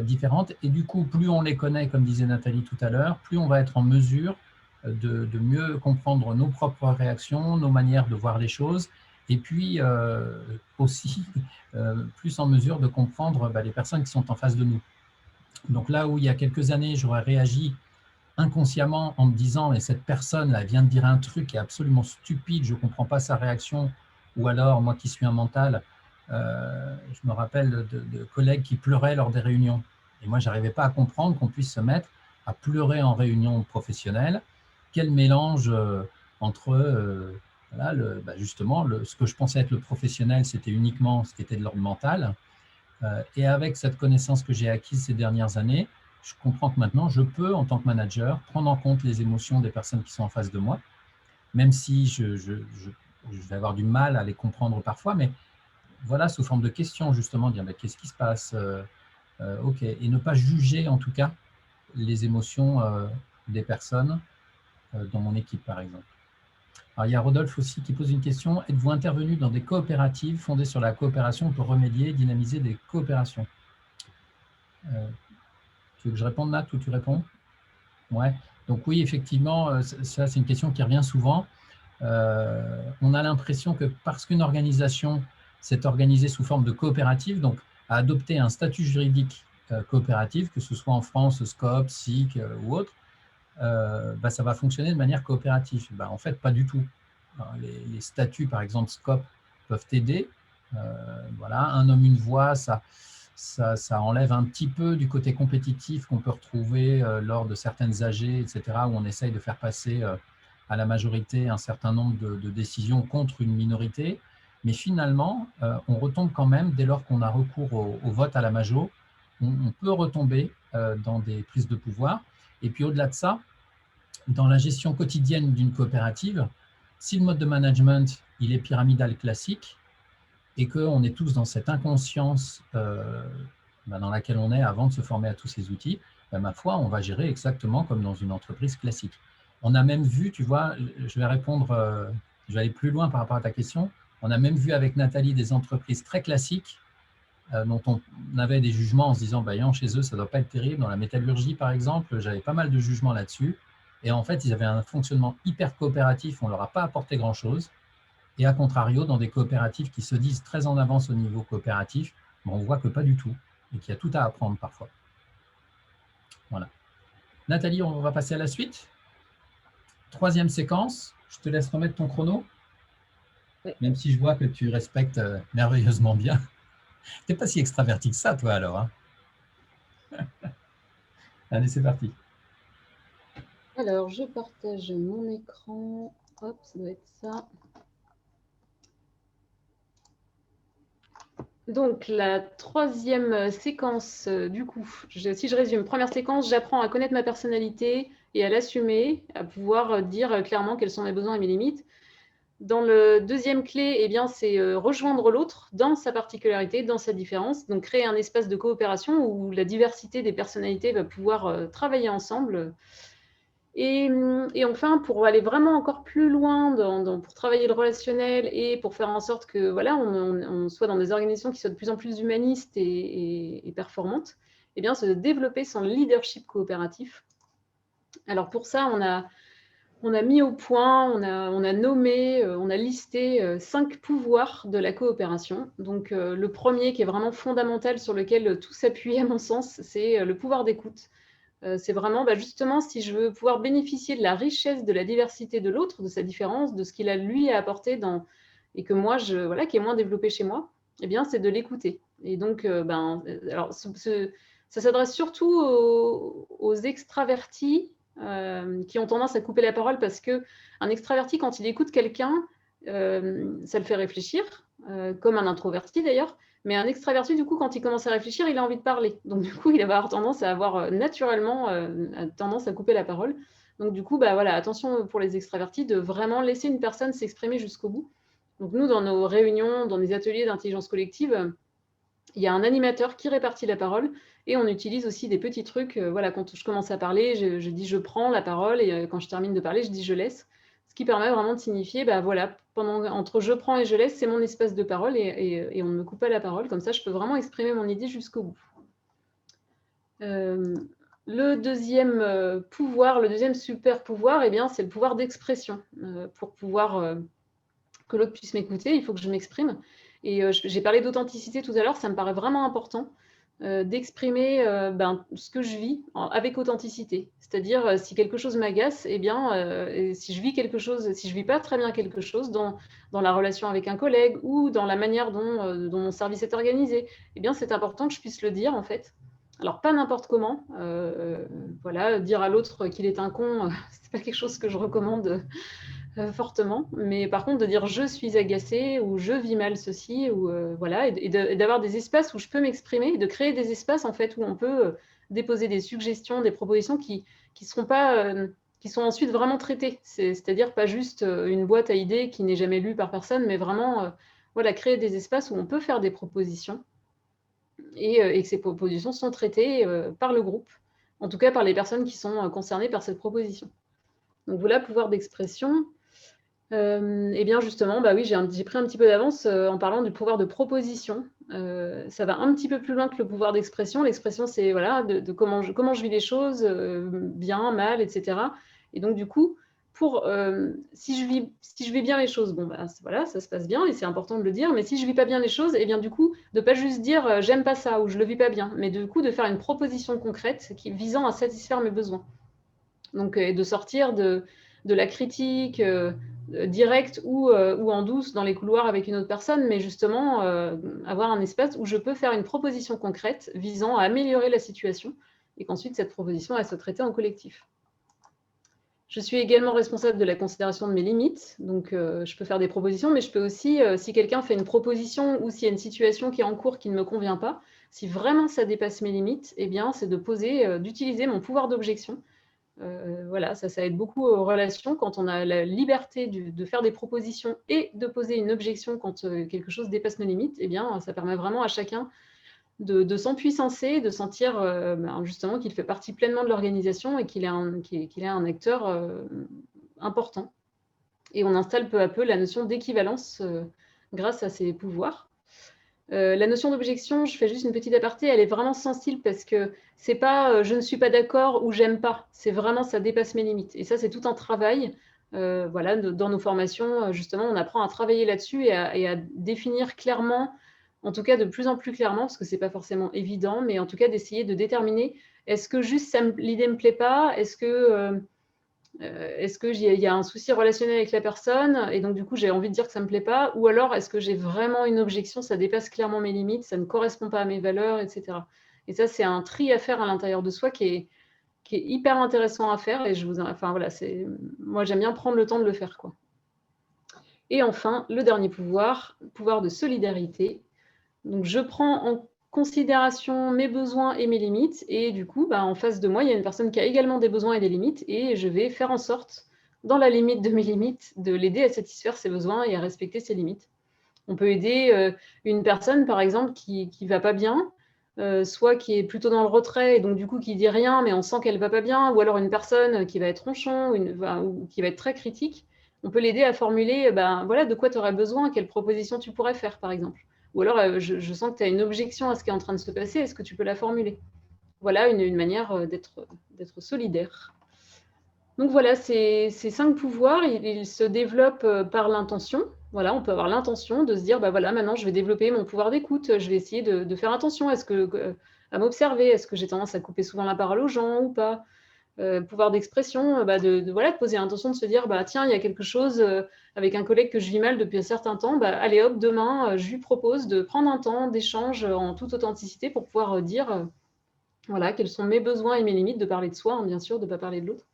différentes, et du coup, plus on les connaît, comme disait Nathalie tout à l'heure, plus on va être en mesure de mieux comprendre nos propres réactions, nos manières de voir les choses, et puis aussi plus en mesure de comprendre les personnes qui sont en face de nous. Donc là où il y a quelques années, j'aurais réagi inconsciemment en me disant « mais cette personne-là vient de dire un truc qui est absolument stupide, je ne comprends pas sa réaction, Ou alors, moi qui suis un mental, je me rappelle de collègues qui pleuraient lors des réunions. Et moi, je n'arrivais pas à comprendre qu'on puisse se mettre à pleurer en réunion professionnelle. Quel mélange entre voilà, justement ce que je pensais être le professionnel, c'était uniquement ce qui était de l'ordre mental. Et avec cette connaissance que j'ai acquise ces dernières années, je comprends que maintenant, je peux, en tant que manager, prendre en compte les émotions des personnes qui sont en face de moi, même si je vais avoir du mal à les comprendre parfois, mais voilà, sous forme de questions, justement, dire qu'est-ce qui se passe, ok, et ne pas juger, en tout cas, les émotions des personnes dans mon équipe, par exemple. Alors, il y a Rodolphe aussi qui pose une question. Êtes-vous intervenu dans des coopératives fondées sur la coopération pour remédier et dynamiser des coopérations? Tu veux que je réponde, Nat, ou tu réponds? Ouais. Donc oui, effectivement, ça, c'est une question qui revient souvent. On a l'impression que parce qu'une organisation s'est organisée sous forme de coopérative, donc a adopté un statut juridique coopératif, que ce soit en France, SCOP, SIC ou autre, ça va fonctionner de manière coopérative. En fait, pas du tout. Les statuts, par exemple, SCOP, peuvent aider. Voilà, un homme, une voix, ça enlève un petit peu du côté compétitif qu'on peut retrouver lors de certaines AG, etc., où on essaye de faire passer à la majorité un certain nombre de décisions contre une minorité. Mais finalement, on retombe quand même, dès lors qu'on a recours au vote à la majo, on peut retomber dans des prises de pouvoir. Et puis au-delà de ça, dans la gestion quotidienne d'une coopérative, si le mode de management il est pyramidal classique et qu'on est tous dans cette inconscience dans laquelle on est avant de se former à tous ces outils, ma foi, on va gérer exactement comme dans une entreprise classique. On a même vu, tu vois, je vais répondre, je vais aller plus loin par rapport à ta question, on a même vu avec Nathalie des entreprises très classiques dont on avait des jugements en se disant, chez eux, ça ne doit pas être terrible. Dans la métallurgie, par exemple, j'avais pas mal de jugements là-dessus. Et en fait, ils avaient un fonctionnement hyper coopératif, on ne leur a pas apporté grand-chose. Et à contrario, dans des coopératives qui se disent très en avance au niveau coopératif, on voit que pas du tout et qu'il y a tout à apprendre parfois. Voilà. Nathalie, on va passer à la suite. Troisième séquence, je te laisse remettre ton chrono, même si je vois que tu respectes merveilleusement bien. Tu n'es pas si extraverti que ça, toi, alors. Hein. Allez, c'est parti. Alors, je partage mon écran. Hop, ça doit être ça. Donc, la troisième séquence, du coup, si je résume, première séquence, j'apprends à connaître ma personnalité et à l'assumer, à pouvoir dire clairement quels sont mes besoins et mes limites. Dans le deuxième clé, c'est rejoindre l'autre dans sa particularité, dans sa différence, donc créer un espace de coopération où la diversité des personnalités va pouvoir travailler ensemble. Et enfin, pour aller vraiment encore plus loin pour travailler le relationnel et pour faire en sorte que voilà, on soit dans des organisations qui soient de plus en plus humanistes et performantes, se développer son leadership coopératif. Alors pour ça, on a mis au point, on a nommé, on a listé 5 pouvoirs de la coopération. Donc le premier qui est vraiment fondamental, sur lequel tout s'appuie à mon sens, c'est le pouvoir d'écoute. C'est vraiment justement, si je veux pouvoir bénéficier de la richesse de la diversité de l'autre, de sa différence, de ce qu'il a lui à apporter et que moi, qui est moins développé chez moi, c'est de l'écouter. Et donc, alors, ça s'adresse surtout aux extravertis qui ont tendance à couper la parole, parce qu'un extraverti, quand il écoute quelqu'un, ça le fait réfléchir, comme un introverti d'ailleurs. Mais un extraverti, du coup, quand il commence à réfléchir, il a envie de parler. Donc, du coup, il va avoir tendance à avoir naturellement tendance à couper la parole. Donc, du coup, attention pour les extravertis de vraiment laisser une personne s'exprimer jusqu'au bout. Donc, nous, dans nos réunions, dans les ateliers d'intelligence collective, il y a un animateur qui répartit la parole et on utilise aussi des petits trucs. Quand je commence à parler, je dis je prends la parole et quand je termine de parler, je dis je laisse. Ce qui permet vraiment de signifier, entre je prends et je laisse, c'est mon espace de parole et on ne me coupe pas la parole. Comme ça, je peux vraiment exprimer mon idée jusqu'au bout. Le deuxième pouvoir, le deuxième super pouvoir, c'est le pouvoir d'expression. Pour pouvoir que l'autre puisse m'écouter, il faut que je m'exprime. Et j'ai parlé d'authenticité tout à l'heure, ça me paraît vraiment important. d'exprimer ce que je vis avec authenticité. C'est-à-dire, si quelque chose m'agace, eh bien, et si je vis quelque chose, si je vis pas très bien quelque chose dans la relation avec un collègue ou dans la manière dont mon service est organisé, eh bien, c'est important que je puisse le dire, en fait. Alors, pas n'importe comment. Voilà, dire à l'autre qu'il est un con, c'est pas quelque chose que je recommande fortement, mais par contre de dire je suis agacée ou je vis mal ceci ou voilà, et d'avoir des espaces où je peux m'exprimer, de créer des espaces en fait où on peut déposer des suggestions, des propositions qui seront pas qui sont ensuite vraiment traitées. C'est-à-dire pas juste une boîte à idées qui n'est jamais lue par personne, mais vraiment voilà, créer des espaces où on peut faire des propositions et que ces propositions sont traitées par le groupe, en tout cas par les personnes qui sont concernées par cette proposition. Donc voilà, pouvoir d'expression. Eh bien justement, bah oui, j'ai pris un petit peu d'avance en parlant du pouvoir de proposition. Ça va un petit peu plus loin que le pouvoir d'expression. L'expression, c'est voilà, de comment je vis les choses, bien, mal, etc. Et donc du coup, si je vis bien les choses, bon, bah, voilà, ça se passe bien et c'est important de le dire. Mais si je vis pas bien les choses, eh bien du coup, de pas juste dire j'aime pas ça ou je le vis pas bien, mais du coup de faire une proposition concrète visant à satisfaire mes besoins. Donc, et de sortir de la critique directe ou en douce dans les couloirs avec une autre personne, mais justement avoir un espace où je peux faire une proposition concrète visant à améliorer la situation et qu'ensuite cette proposition elle soit traitée en collectif. Je suis également responsable de la considération de mes limites, donc je peux faire des propositions, mais je peux aussi, si quelqu'un fait une proposition ou s'il y a une situation qui est en cours qui ne me convient pas, si vraiment ça dépasse mes limites, eh bien c'est d'utiliser mon pouvoir d'objection. Voilà, ça aide beaucoup aux relations quand on a la liberté de faire des propositions et de poser une objection quand quelque chose dépasse nos limites. Eh bien, ça permet vraiment à chacun de s'empuissancer, de sentir justement qu'il fait partie pleinement de l'organisation et qu'il est un acteur important. Et on installe peu à peu la notion d'équivalence grâce à ces pouvoirs. La notion d'objection, je fais juste une petite aparté, elle est vraiment sensible parce que c'est pas je ne suis pas d'accord ou j'aime pas, c'est vraiment ça dépasse mes limites. Et ça, c'est tout un travail. Voilà, dans nos formations, justement, on apprend à travailler là-dessus et à définir clairement, en tout cas de plus en plus clairement, parce que c'est pas forcément évident, mais en tout cas d'essayer de déterminer est-ce que juste l'idée me plaît pas, est-ce qu'il y a un souci relationnel avec la personne et donc du coup j'ai envie de dire que ça ne me plaît pas, ou alors est-ce que j'ai vraiment une objection, ça dépasse clairement mes limites, ça ne correspond pas à mes valeurs, etc. Et ça, c'est un tri à faire à l'intérieur de soi qui est hyper intéressant à faire et voilà, moi j'aime bien prendre le temps de le faire, quoi. Et enfin, le dernier pouvoir de solidarité. Donc je prends en considération mes besoins et mes limites et du coup, en face de moi, il y a une personne qui a également des besoins et des limites et je vais faire en sorte, dans la limite de mes limites, de l'aider à satisfaire ses besoins et à respecter ses limites. On peut aider une personne, par exemple, qui va pas bien, soit qui est plutôt dans le retrait et donc du coup qui dit rien, mais on sent qu'elle va pas bien, ou alors une personne qui va être ronchon ou qui va être très critique. On peut l'aider à formuler, voilà, de quoi tu aurais besoin, quelle proposition tu pourrais faire, par exemple. Ou alors, je sens que tu as une objection à ce qui est en train de se passer, est-ce que tu peux la formuler? Voilà une manière d'être solidaire. Donc voilà, ces 5 pouvoirs, ils se développent par l'intention. Voilà, on peut avoir l'intention de se dire, voilà, maintenant je vais développer mon pouvoir d'écoute, je vais essayer de faire attention à m'observer, est-ce que j'ai tendance à couper souvent la parole aux gens ou pas? Pouvoir d'expression, de poser l'intention de se dire, tiens, il y a quelque chose avec un collègue que je vis mal depuis un certain temps, allez hop, demain, je lui propose de prendre un temps d'échange en toute authenticité pour pouvoir dire, voilà, quels sont mes besoins et mes limites, de parler de soi, hein, bien sûr, de ne pas parler de l'autre.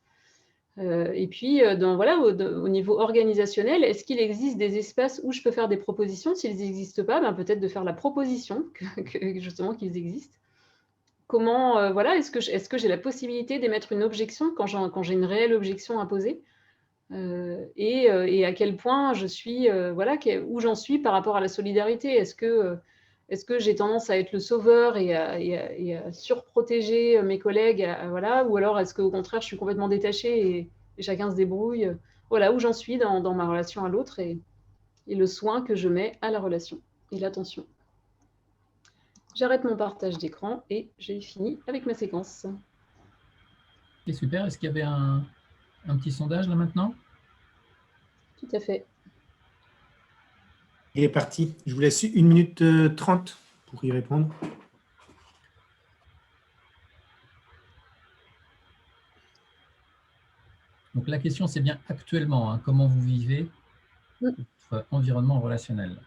Et puis, voilà, au niveau organisationnel, est-ce qu'il existe des espaces où je peux faire des propositions? S'ils n'existent pas, peut-être de faire la proposition justement qu'ils existent. Comment, voilà, est-ce que j'ai la possibilité d'émettre une objection quand j'ai une réelle objection à poser? Et à quel point je suis, voilà, où j'en suis par rapport à la solidarité? Est-ce que j'ai tendance à être le sauveur et à surprotéger mes collègues, voilà, ou alors est-ce qu'au contraire je suis complètement détachée et chacun se débrouille? Voilà, où j'en suis dans ma relation à l'autre et le soin que je mets à la relation et l'attention. J'arrête mon partage d'écran et j'ai fini avec ma séquence. C'est super. Est-ce qu'il y avait un petit sondage là maintenant? Tout à fait. Il est parti. Je vous laisse 1 minute 30 pour y répondre. Donc la question, c'est bien actuellement, hein, comment vous vivez votre environnement relationnel.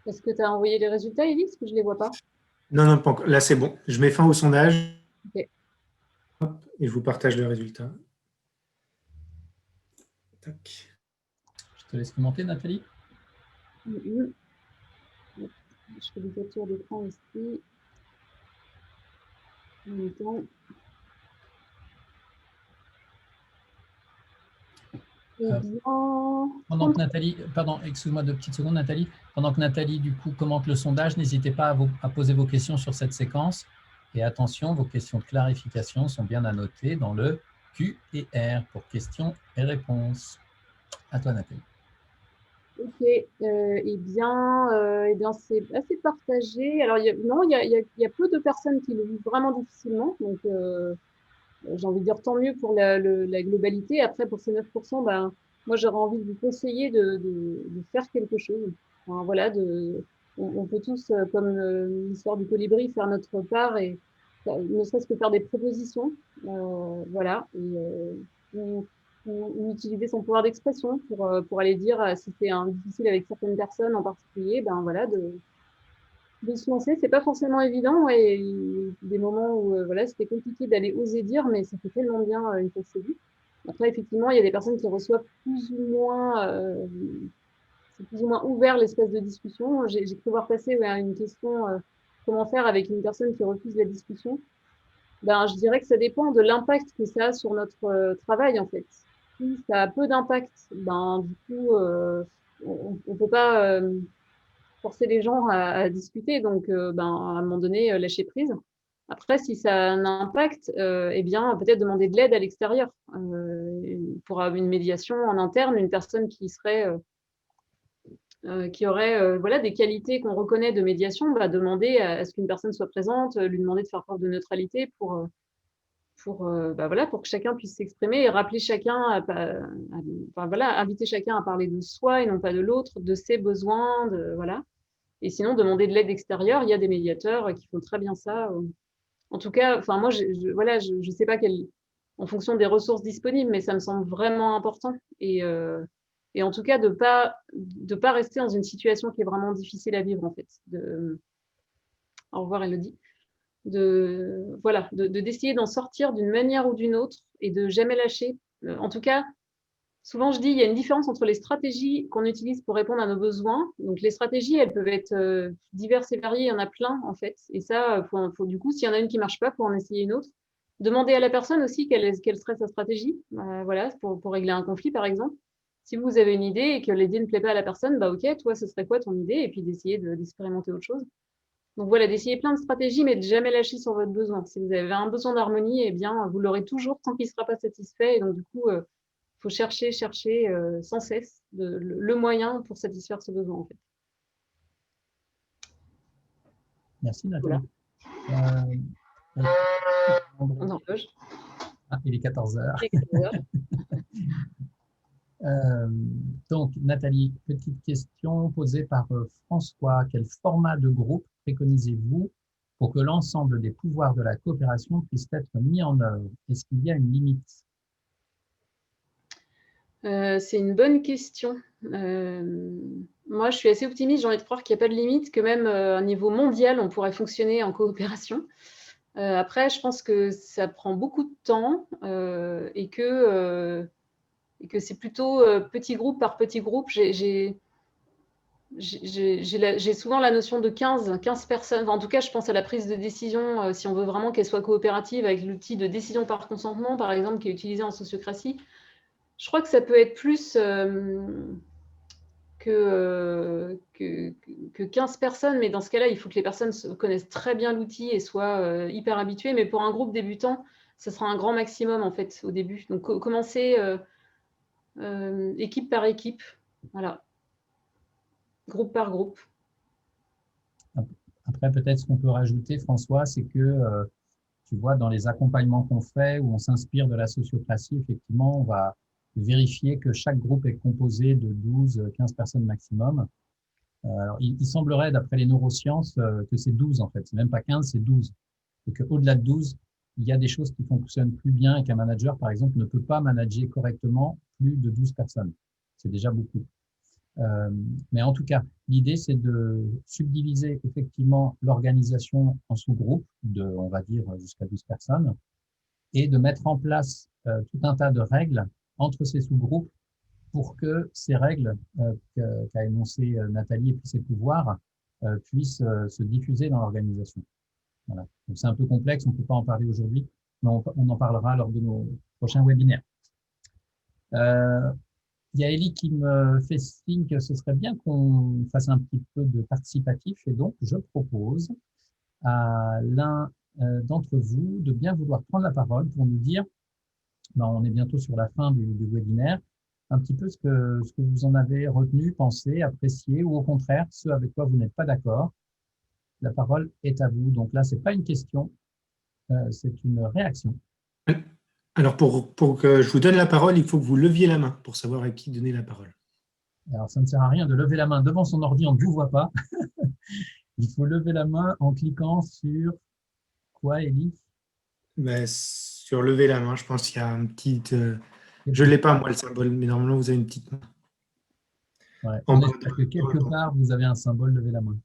Est-ce que tu as envoyé les résultats, Élise, parce que je ne les vois pas? Non, non, pas encore. Là, c'est bon. Je mets fin au sondage. Ok. Et je vous partage le résultat. Tac. Je te laisse commenter, Nathalie. Je fais des captures d'écran ici. En même temps. Eh bien, pendant que Nathalie, pardon, excuse-moi 2 petites secondes, Nathalie. Pendant que Nathalie, du coup, commente le sondage, n'hésitez pas à poser vos questions sur cette séquence. Et attention, vos questions de clarification sont bien à noter dans le Q&R pour questions et réponses. À toi, Nathalie. Ok, eh bien c'est assez partagé. Alors, il y a peu de personnes qui le vivent vraiment difficilement. Donc, j'ai envie de dire tant mieux pour la globalité. Après, pour ces 9%, ben, moi, j'aurais envie de vous conseiller de faire quelque chose. Enfin, voilà, on peut tous, comme l'histoire du colibri, faire notre part et ne serait-ce que faire des propositions. Voilà. Ou utiliser son pouvoir d'expression pour aller dire si c'est difficile avec certaines personnes en particulier, ben voilà, de se lancer. C'est pas forcément évident. Ouais, il y a des moments où voilà, c'était compliqué d'aller oser dire, mais ça fait tellement bien une fois que c'est vu. Après, effectivement, il y a des personnes qui reçoivent c'est plus ou moins ouvert l'espèce de discussion. J'ai cru voir passer une question comment faire avec une personne qui refuse la discussion. Ben, je dirais que ça dépend de l'impact que ça a sur notre travail, en fait. Si ça a peu d'impact, ben, du coup, on ne peut pas forcer les gens à discuter. Donc, ben, à un moment donné, lâcher prise. Après, si ça a un impact, eh bien, peut-être demander de l'aide à l'extérieur pour une médiation en interne, une personne qui aurait voilà, des qualités qu'on reconnaît de médiation, va demander à ce qu'une personne soit présente, lui demander de faire preuve de neutralité bah voilà, pour que chacun puisse s'exprimer et rappeler chacun, enfin, voilà, inviter chacun à parler de soi et non pas de l'autre, de ses besoins, voilà. Et sinon, demander de l'aide extérieure, il y a des médiateurs qui font très bien ça. En tout cas, enfin, moi, voilà, je sais pas en fonction des ressources disponibles, mais ça me semble vraiment important. Et en tout cas, de pas rester dans une situation qui est vraiment difficile à vivre, en fait. Au revoir, Elodie. Voilà, d'essayer d'en sortir d'une manière ou d'une autre et de jamais lâcher. En tout cas, souvent je dis, il y a une différence entre les stratégies qu'on utilise pour répondre à nos besoins. Donc les stratégies, elles peuvent être diverses et variées, il y en a plein en fait. Et ça, du coup, s'il y en a une qui marche pas, faut en essayer une autre. Demander à la personne aussi quelle serait sa stratégie, voilà, pour régler un conflit par exemple. Si vous avez une idée et que l'idée ne plaît pas à la personne, bah ok, toi, ce serait quoi ton idée? Et puis d'essayer d'expérimenter autre chose. Donc voilà, d'essayer plein de stratégies, mais de jamais lâcher sur votre besoin. Si vous avez un besoin d'harmonie, eh bien, vous l'aurez toujours tant qu'il ne sera pas satisfait. Et donc, du coup, il faut chercher sans cesse le moyen pour satisfaire ce besoin, en fait. Merci, Voilà. Nathalie. On horloge. Il est 14 heures. Donc, Nathalie, petite question posée par François. Quel format de groupe préconisez-vous pour que l'ensemble des pouvoirs de la coopération puissent être mis en œuvre? Est-ce qu'il y a une limite? C'est une bonne question. Moi, je suis assez optimiste. J'ai envie de croire qu'il n'y a pas de limite, que même à un niveau mondial, on pourrait fonctionner en coopération. Après, je pense que ça prend beaucoup de temps et que c'est plutôt petit groupe par petit groupe. J'ai souvent la notion de 15 personnes. Enfin, en tout cas, je pense à la prise de décision, si on veut vraiment qu'elle soit coopérative, avec l'outil de décision par consentement, par exemple, qui est utilisé en sociocratie. Je crois que ça peut être plus que 15 personnes, mais dans ce cas-là, il faut que les personnes connaissent très bien l'outil et soient hyper habituées. Mais pour un groupe débutant, ce sera un grand maximum, en fait, au début. Donc, commencer équipe par équipe, voilà, groupe par groupe. Après, peut-être ce qu'on peut rajouter, François, c'est que, tu vois, dans les accompagnements qu'on fait, où on s'inspire de la sociocratie, effectivement, on va vérifier que chaque groupe est composé de 12, 15 personnes maximum. Alors, il semblerait, d'après les neurosciences, que c'est 12 en fait. C'est même pas 15, c'est 12. Et qu'au-delà de 12, il y a des choses qui fonctionnent plus bien et qu'un manager, par exemple, ne peut pas manager correctement plus de 12 personnes. C'est déjà beaucoup. Mais en tout cas, l'idée, c'est de subdiviser effectivement l'organisation en sous-groupes de, on va dire, jusqu'à 12 personnes et de mettre en place tout un tas de règles entre ces sous-groupes pour que ces règles qu'a énoncé Nathalie et puis ses pouvoirs puissent se diffuser dans l'organisation. Voilà. Donc, c'est un peu complexe, on ne peut pas en parler aujourd'hui, mais on en parlera lors de nos prochains webinaires. Il y a Ellie qui me fait signe que ce serait bien qu'on fasse un petit peu de participatif et donc je propose à l'un d'entre vous de bien vouloir prendre la parole pour nous dire, on est bientôt sur la fin du webinaire, un petit peu ce que vous en avez retenu, pensé, apprécié ou au contraire, ce avec quoi vous n'êtes pas d'accord. La parole est à vous. Donc là, c'est pas une question, c'est une réaction. Alors, pour que je vous donne la parole, il faut que vous leviez la main pour savoir à qui donner la parole. Alors, ça ne sert à rien de lever la main devant son ordi, on ne vous voit pas. Il faut lever la main en cliquant sur quoi, Élie? Sur lever la main, je pense qu'il y a un petit… je ne l'ai pas, moi, le symbole, mais normalement, vous avez une petite main. Ouais. On espère que quelque part, vous avez un symbole lever la main.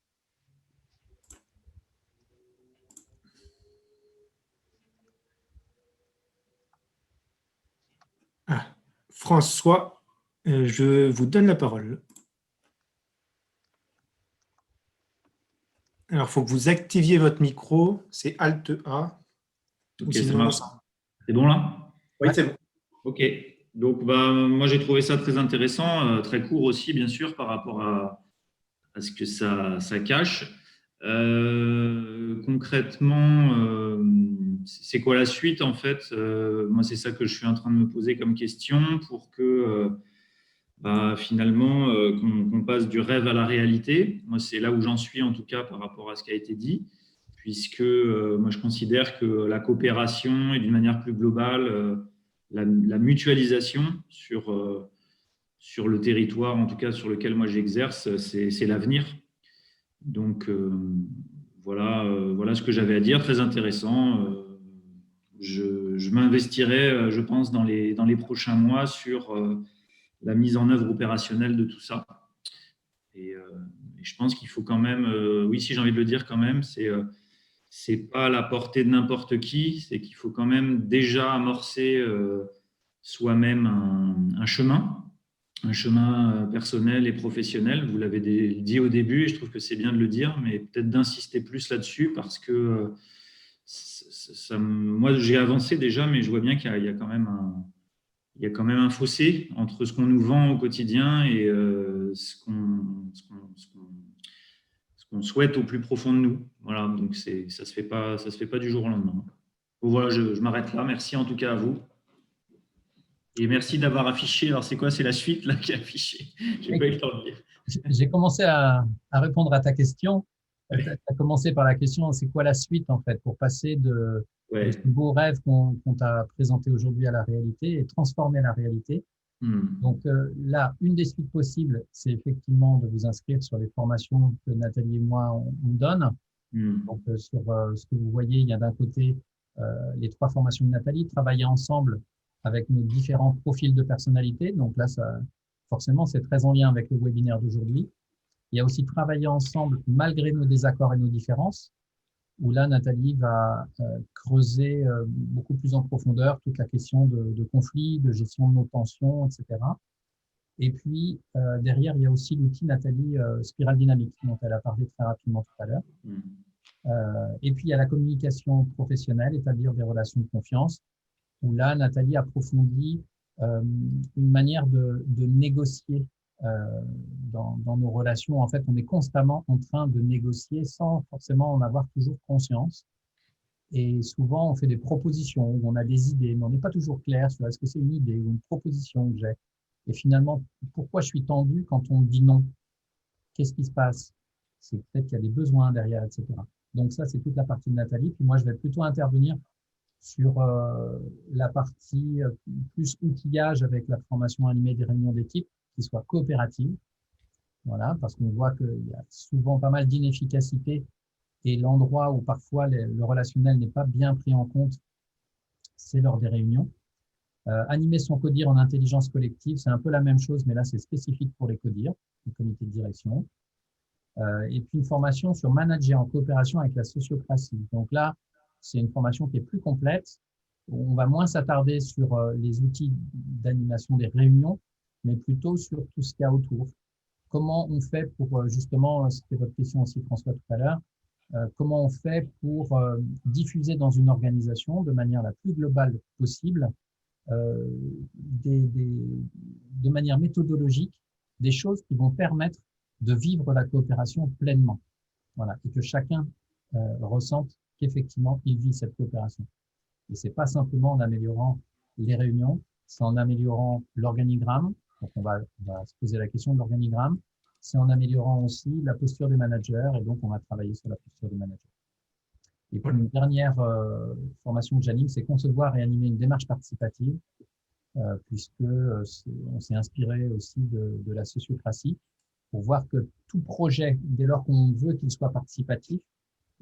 Ah, François, je vous donne la parole. Alors, il faut que vous activiez votre micro, c'est Alt-A. Ok, ça marche. C'est bon là? Oui, c'est bon. Ok. Donc, moi, j'ai trouvé ça très intéressant, très court aussi, bien sûr, par rapport à ce que ça cache. Concrètement, c'est quoi la suite, en fait? Moi, c'est ça que je suis en train de me poser comme question pour que finalement, qu'on passe du rêve à la réalité. Moi, c'est là où j'en suis, en tout cas, par rapport à ce qui a été dit, puisque moi, je considère que la coopération et d'une manière plus globale, la mutualisation sur le territoire, en tout cas sur lequel moi j'exerce, c'est l'avenir. Donc, voilà ce que j'avais à dire, très intéressant. Je m'investirai, je pense, dans les prochains mois sur la mise en œuvre opérationnelle de tout ça. Et je pense qu'il faut quand même, oui, si j'ai envie de le dire quand même, c'est pas à la portée de n'importe qui, c'est qu'il faut quand même déjà amorcer soi-même un chemin personnel et professionnel. Vous l'avez dit au début, et je trouve que c'est bien de le dire, mais peut-être d'insister plus là-dessus parce que moi, j'ai avancé déjà, mais je vois bien qu'il y a quand même un fossé entre ce qu'on nous vend au quotidien et ce qu'on souhaite au plus profond de nous. Voilà, donc ça se fait pas du jour au lendemain. Bon, voilà, je m'arrête là. Merci en tout cas à vous. Et merci d'avoir affiché. Alors, c'est quoi? C'est la suite là qui est affichée. J'ai pas eu le temps de lire. J'ai commencé à répondre à ta question. Tu as commencé par la question, c'est quoi la suite en fait, pour passer de ce beau rêve qu'on t'a présenté aujourd'hui à la réalité et transformer la réalité. Donc là, une des suites possibles, c'est effectivement de vous inscrire sur les formations que Nathalie et moi on donne. Donc sur ce que vous voyez, il y a d'un côté les 3 formations de Nathalie, travailler ensemble avec nos différents profils de personnalité. Donc là, forcément, c'est très en lien avec le webinaire d'aujourd'hui. Il y a aussi travailler ensemble malgré nos désaccords et nos différences, où là, Nathalie va creuser beaucoup plus en profondeur toute la question de conflits, de gestion de nos tensions, etc. Et puis, derrière, il y a aussi l'outil Nathalie Spirale Dynamique, dont elle a parlé très rapidement tout à l'heure. Et puis, il y a la communication professionnelle, établir des relations de confiance, où là, Nathalie approfondit une manière de négocier dans nos relations. En fait, on est constamment en train de négocier sans forcément en avoir toujours conscience. Et souvent, on fait des propositions, où on a des idées, mais on n'est pas toujours clair sur est-ce que c'est une idée ou une proposition que j'ai. Et finalement, pourquoi je suis tendu quand on me dit non? Qu'est-ce qui se passe? C'est peut-être qu'il y a des besoins derrière, etc. Donc ça, c'est toute la partie de Nathalie. Puis moi, je vais plutôt intervenir sur la partie plus outillage avec la formation animée des réunions d'équipe qui soit coopérative. Voilà, parce qu'on voit qu'il y a souvent pas mal d'inefficacité et l'endroit où parfois le relationnel n'est pas bien pris en compte, c'est lors des réunions. Animer son CODIR en intelligence collective, c'est un peu la même chose, mais là, c'est spécifique pour les CODIR, les comités de direction. Et puis une formation sur manager en coopération avec la sociocratie. Donc là, c'est une formation qui est plus complète. On va moins s'attarder sur les outils d'animation des réunions, mais plutôt sur tout ce qu'il y a autour. Comment on fait pour, justement, c'était votre question aussi François tout à l'heure, comment on fait pour diffuser dans une organisation de manière la plus globale possible, de manière méthodologique, des choses qui vont permettre de vivre la coopération pleinement. Voilà, et que chacun ressente qu'effectivement, il vit cette coopération. Et c'est pas simplement en améliorant les réunions, c'est en améliorant l'organigramme. Donc, on va se poser la question de l'organigramme. C'est en améliorant aussi la posture des managers, et donc on va travailler sur la posture des managers. Et puis une dernière formation que j'anime, c'est concevoir et animer une démarche participative, puisque on s'est inspiré aussi de la sociocratie pour voir que tout projet, dès lors qu'on veut qu'il soit participatif,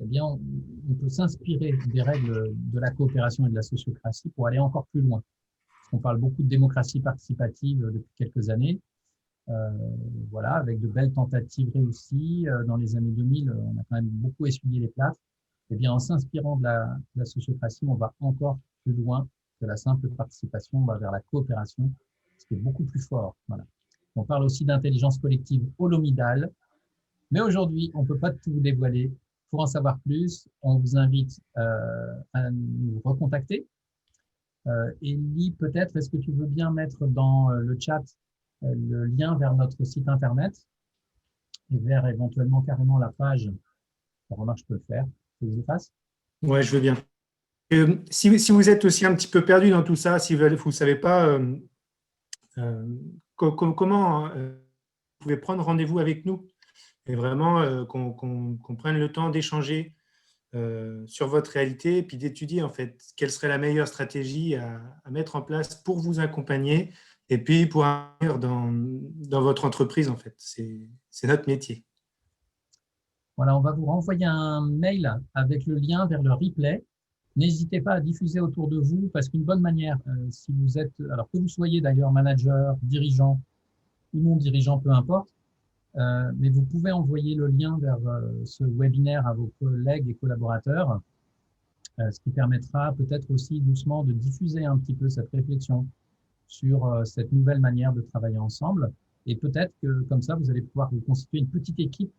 eh bien, on peut s'inspirer des règles de la coopération et de la sociocratie pour aller encore plus loin. Parce qu'on parle beaucoup de démocratie participative depuis quelques années. Voilà, avec de belles tentatives réussies. Dans les années 2000, on a quand même beaucoup essuyé les plâtres. Eh bien, en s'inspirant de la sociocratie, on va encore plus loin que la simple participation, on va vers la coopération, ce qui est beaucoup plus fort. Voilà. On parle aussi d'intelligence collective holomidale, mais aujourd'hui, on ne peut pas tout vous dévoiler. Pour en savoir plus, on vous invite à nous recontacter. Élie, peut-être, est-ce que tu veux bien mettre dans le chat le lien vers notre site internet et vers éventuellement carrément la page. Remarque, je peux le faire. Tu veux que je le fasse? Ouais, je veux bien. Si vous êtes aussi un petit peu perdu dans tout ça, si vous ne savez pas comment vous pouvez prendre rendez-vous avec nous et vraiment qu'on prenne le temps d'échanger sur votre réalité et puis d'étudier en fait quelle serait la meilleure stratégie à mettre en place pour vous accompagner et puis pour agir dans votre entreprise en fait. C'est notre métier. Voilà, on va vous renvoyer un mail avec le lien vers le replay. N'hésitez pas à diffuser autour de vous parce qu'une bonne manière, si vous êtes, alors que vous soyez d'ailleurs manager, dirigeant ou non dirigeant, peu importe, mais vous pouvez envoyer le lien vers ce webinaire à vos collègues et collaborateurs, ce qui permettra peut-être aussi doucement de diffuser un petit peu cette réflexion sur cette nouvelle manière de travailler ensemble. Et peut-être que comme ça, vous allez pouvoir vous constituer une petite équipe,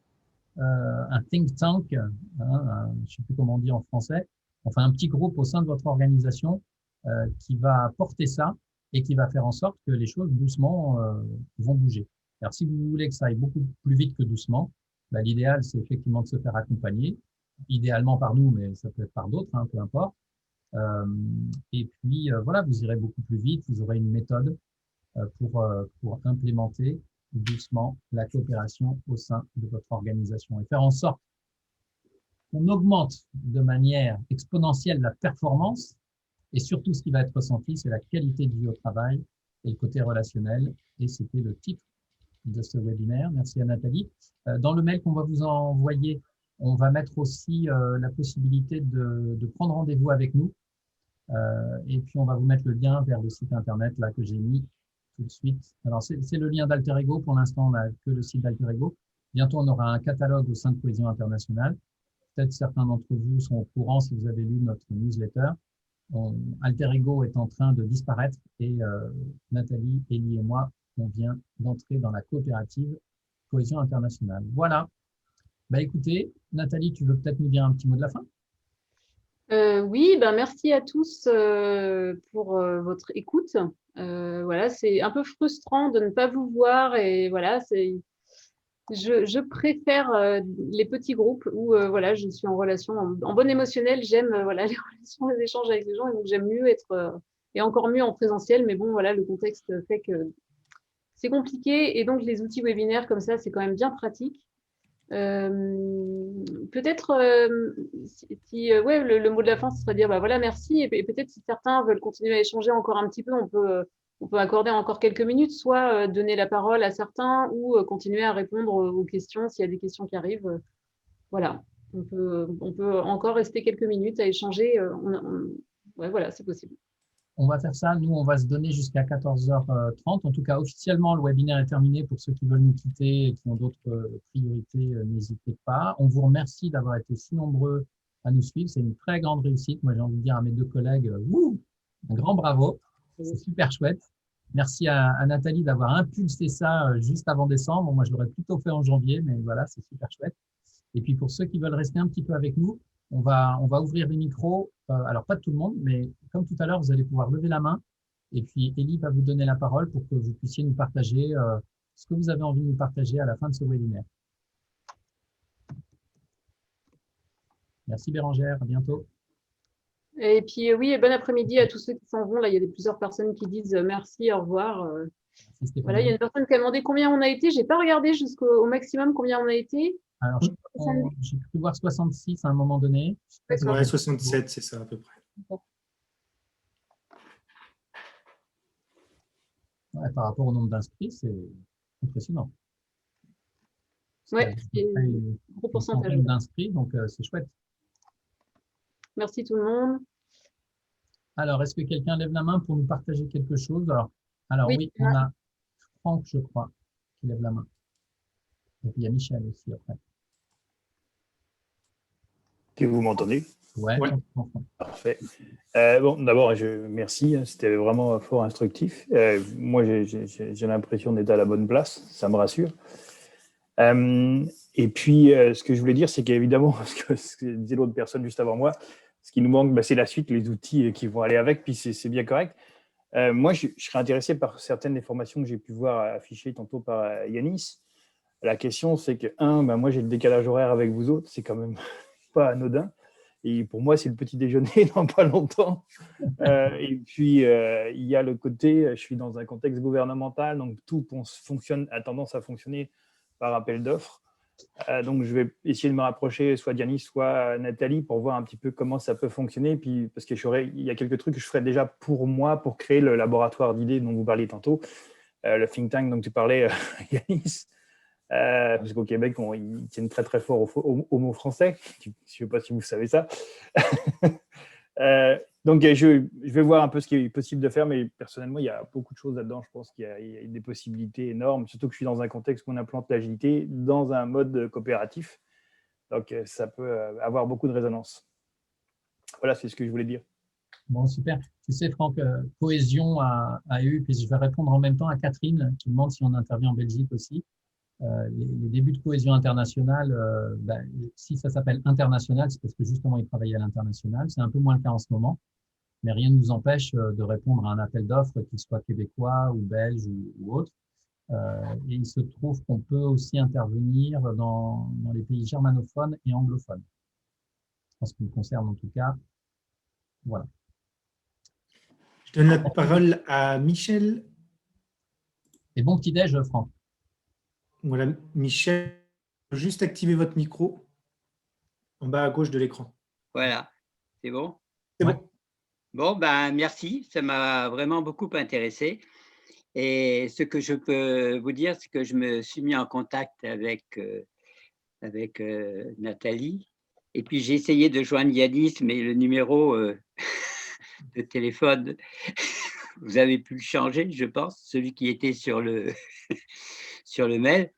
un think tank, je ne sais plus comment on dit en français, enfin un petit groupe au sein de votre organisation qui va porter ça et qui va faire en sorte que les choses doucement vont bouger. Alors, si vous voulez que ça aille beaucoup plus vite que doucement, bah, l'idéal, c'est effectivement de se faire accompagner, idéalement par nous, mais ça peut être par d'autres, peu importe. Et puis, voilà, vous irez beaucoup plus vite, vous aurez une méthode pour implémenter doucement la coopération au sein de votre organisation et faire en sorte qu'on augmente de manière exponentielle la performance et surtout, ce qui va être ressenti, c'est la qualité de vie au travail et le côté relationnel. Et c'était le titre de ce webinaire. Merci à Nathalie. Dans le mail qu'on va vous envoyer, on va mettre aussi la possibilité de prendre rendez-vous avec nous. Et puis, on va vous mettre le lien vers le site internet là que j'ai mis tout de suite. Alors, c'est le lien d'Alter-Ego. Pour l'instant, on n'a que le site d'Alter-Ego. Bientôt, on aura un catalogue au sein de Cohésion Internationale. Peut-être certains d'entre vous sont au courant si vous avez lu notre newsletter. Alter-Ego est en train de disparaître et Nathalie, Élie et moi, on vient d'entrer dans la coopérative Cohésion Internationale. Voilà. Bah, écoutez, Nathalie, tu veux peut-être nous dire un petit mot de la fin? Oui, merci à tous pour votre écoute. Voilà, c'est un peu frustrant de ne pas vous voir et voilà, je préfère les petits groupes où voilà, je suis en relation en bon émotionnel. J'aime voilà les relations, les échanges avec les gens et donc j'aime mieux être et encore mieux en présentiel. Mais bon, voilà, le contexte fait que c'est compliqué et donc les outils webinaires comme ça, c'est quand même bien pratique. Peut-être ouais, le mot de la fin, ce serait de dire voilà, merci et peut-être si certains veulent continuer à échanger encore un petit peu, on peut on peut accorder encore quelques minutes, soit donner la parole à certains ou continuer à répondre aux questions s'il y a des questions qui arrivent. Voilà, on peut encore rester quelques minutes à échanger. Ouais, voilà, c'est possible. On va faire ça. Nous, on va se donner jusqu'à 14h30. En tout cas, officiellement, le webinaire est terminé. Pour ceux qui veulent nous quitter et qui ont d'autres priorités, n'hésitez pas. On vous remercie d'avoir été si nombreux à nous suivre. C'est une très grande réussite. Moi, j'ai envie de dire à mes deux collègues, un grand bravo. C'est super chouette. Merci à Nathalie d'avoir impulsé ça juste avant décembre. Moi, je l'aurais plutôt fait en janvier, mais voilà, c'est super chouette. Et puis, pour ceux qui veulent rester un petit peu avec nous, on va ouvrir les micros. Alors, pas de tout le monde, mais comme tout à l'heure, vous allez pouvoir lever la main. Et puis, Élie va vous donner la parole pour que vous puissiez nous partager ce que vous avez envie de nous partager à la fin de ce webinaire. Merci Bérangère, à bientôt. Et puis, oui, et bon après-midi à tous ceux qui s'en vont. Là, il y a plusieurs personnes qui disent merci, au revoir. Merci, voilà, il y a une personne qui a demandé combien on a été. Je n'ai pas regardé jusqu'au maximum combien on a été. Alors, j'ai cru voir 66 à un moment donné. Ouais, 67, c'est ça à peu près. Ouais, par rapport au nombre d'inscrits, c'est impressionnant. Oui, c'est un gros pourcentage d'inscrits, donc c'est chouette. Merci tout le monde. Alors, est-ce que quelqu'un lève la main pour nous partager quelque chose? Alors oui, on a Franck, je crois, qui lève la main. Et puis il y a Michel aussi après. Que vous m'entendez? Ouais. Parfait. Bon, d'abord, merci. C'était vraiment fort instructif. Moi, j'ai l'impression d'être à la bonne place. Ça me rassure. Et puis, ce que je voulais dire, c'est qu'évidemment, ce que disait l'autre personne juste avant moi, ce qui nous manque, c'est la suite, les outils qui vont aller avec, puis c'est bien correct. Moi, je serais intéressé par certaines des formations que j'ai pu voir affichées tantôt par Yanis. La question, c'est que, moi, j'ai le décalage horaire avec vous autres, c'est quand même pas anodin. Et pour moi, c'est le petit déjeuner dans pas longtemps. Et puis, il y a le côté, je suis dans un contexte gouvernemental, donc tout a tendance à fonctionner par appel d'offres. Donc, je vais essayer de me rapprocher soit Diani, soit Nathalie pour voir un petit peu comment ça peut fonctionner. Puis, parce qu'il y a quelques trucs que je ferai déjà pour moi pour créer le laboratoire d'idées dont vous parliez tantôt, le think tank dont tu parlais, Yanis. Parce qu'au Québec, ils tiennent très très fort au mot français. Je ne sais pas si vous savez ça. Donc, je vais voir un peu ce qui est possible de faire, mais personnellement, il y a beaucoup de choses là-dedans. Je pense qu'il y a des possibilités énormes, surtout que je suis dans un contexte où on implante l'agilité dans un mode coopératif. Donc, ça peut avoir beaucoup de résonance. Voilà, c'est ce que je voulais dire. Bon, super. Tu sais, Franck, Cohésion a eu, puis je vais répondre en même temps à Catherine qui demande si on intervient en Belgique aussi. Les débuts de Cohésion internationale, si ça s'appelle international, c'est parce que justement, ils travaillent à l'international. C'est un peu moins le cas en ce moment, mais rien ne nous empêche de répondre à un appel d'offres, qu'il soit québécois ou belge ou autre. Et il se trouve qu'on peut aussi intervenir dans les pays germanophones et anglophones. En ce qui me concerne, en tout cas, voilà. Je donne la parole à Michel. Et bon petit-déj, Franck. Voilà, Michel, juste activer votre micro en bas à gauche de l'écran. Voilà, c'est bon? C'est bon. Bon, merci, ça m'a vraiment beaucoup intéressé. Et ce que je peux vous dire, c'est que je me suis mis en contact avec Nathalie. Et puis, j'ai essayé de joindre Yanis, mais le numéro de téléphone, vous avez pu le changer, je pense, celui qui était sur le, sur le mail.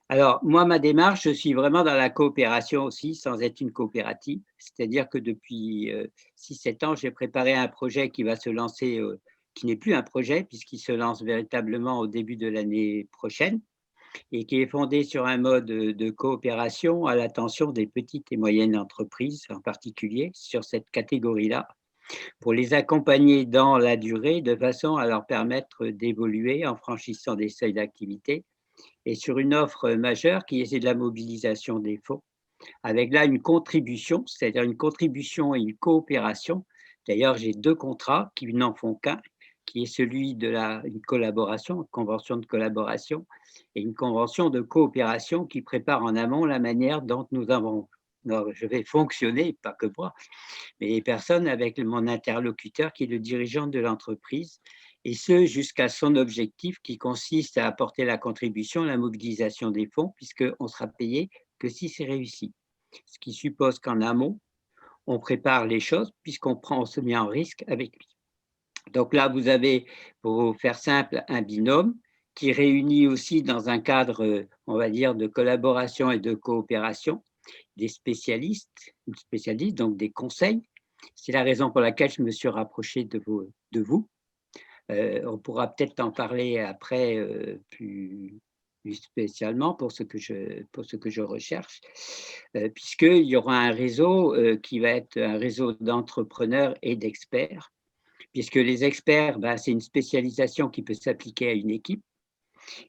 Alors, moi, ma démarche, je suis vraiment dans la coopération aussi, sans être une coopérative. C'est-à-dire que depuis 6-7 ans, j'ai préparé un projet qui va se lancer, qui n'est plus un projet, puisqu'il se lance véritablement au début de l'année prochaine, et qui est fondé sur un mode de coopération à l'attention des petites et moyennes entreprises, en particulier sur cette catégorie-là, pour les accompagner dans la durée, de façon à leur permettre d'évoluer en franchissant des seuils d'activité, et sur une offre majeure qui est de la mobilisation des fonds, avec là une contribution, c'est-à-dire une contribution et une coopération. D'ailleurs, j'ai 2 contrats qui n'en font qu'un, qui est celui de une collaboration, une convention de collaboration, et une convention de coopération qui prépare en amont la manière dont je vais fonctionner, pas que moi, mais les personnes avec mon interlocuteur qui est le dirigeant de l'entreprise, et ce jusqu'à son objectif qui consiste à apporter la contribution à la mobilisation des fonds, puisqu'on sera payé que si c'est réussi. Ce qui suppose qu'en amont, on prépare les choses on se met en risque avec lui. Donc là, vous avez, pour faire simple, un binôme qui réunit aussi dans un cadre, on va dire, de collaboration et de coopération, des spécialistes, donc des conseils. C'est la raison pour laquelle je me suis rapproché de vous. On pourra peut-être en parler après plus spécialement pour ce que je recherche, puisqu'il y aura un réseau qui va être un réseau d'entrepreneurs et d'experts, puisque les experts, c'est une spécialisation qui peut s'appliquer à une équipe.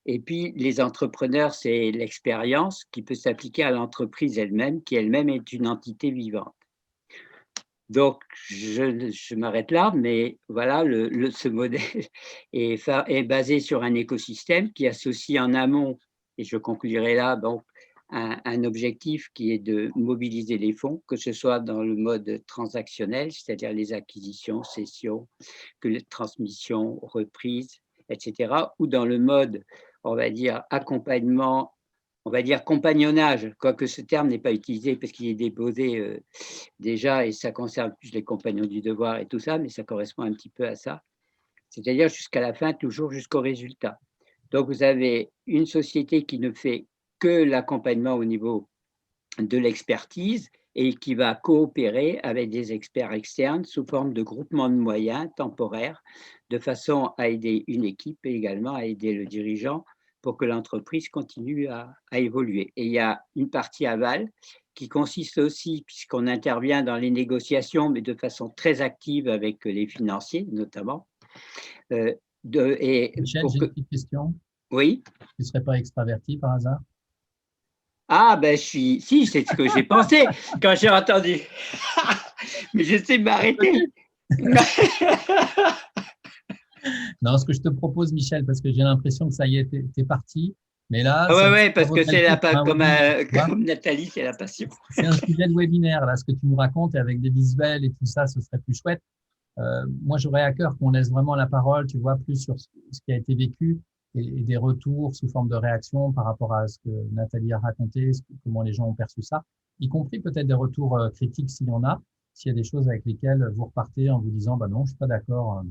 Et puis, les entrepreneurs, c'est l'expérience qui peut s'appliquer à l'entreprise elle-même, qui elle-même est une entité vivante. Donc, je m'arrête là, mais voilà, ce modèle est basé sur un écosystème qui associe en amont, et je conclurai là, donc, un objectif qui est de mobiliser les fonds, que ce soit dans le mode transactionnel, c'est-à-dire les acquisitions, cessions, transmissions, reprises, etc., ou dans le mode, on va dire, accompagnement, on va dire compagnonnage, quoique ce terme n'est pas utilisé parce qu'il est déposé déjà et ça concerne plus les compagnons du devoir et tout ça, mais ça correspond un petit peu à ça. C'est-à-dire jusqu'à la fin, toujours jusqu'au résultat. Donc, vous avez une société qui ne fait que l'accompagnement au niveau de l'expertise et qui va coopérer avec des experts externes sous forme de groupement de moyens temporaires, de façon à aider une équipe et également à aider le dirigeant pour que l'entreprise continue à évoluer. Et il y a une partie aval qui consiste aussi, puisqu'on intervient dans les négociations, mais de façon très active avec les financiers notamment. Michel, j'ai une petite question. Oui. Tu ne serais pas extraverti par hasard? Ah, ben si, c'est ce que j'ai pensé quand j'ai entendu. Mais je sais m'arrêter. Non, ce que je te propose, Michel, parce que j'ai l'impression que ça y est, t'es parti. Mais là, oui, parce que c'est comme Nathalie, c'est la passion. C'est un sujet de webinaire, là, ce que tu nous racontes, et avec des visuels et tout ça, ce serait plus chouette. Moi, j'aurais à cœur qu'on laisse vraiment la parole, tu vois, plus sur ce qui a été vécu et des retours sous forme de réaction par rapport à ce que Nathalie a raconté, comment les gens ont perçu ça, y compris peut-être des retours critiques s'il y en a, s'il y a des choses avec lesquelles vous repartez en vous disant, bah non, je suis pas d'accord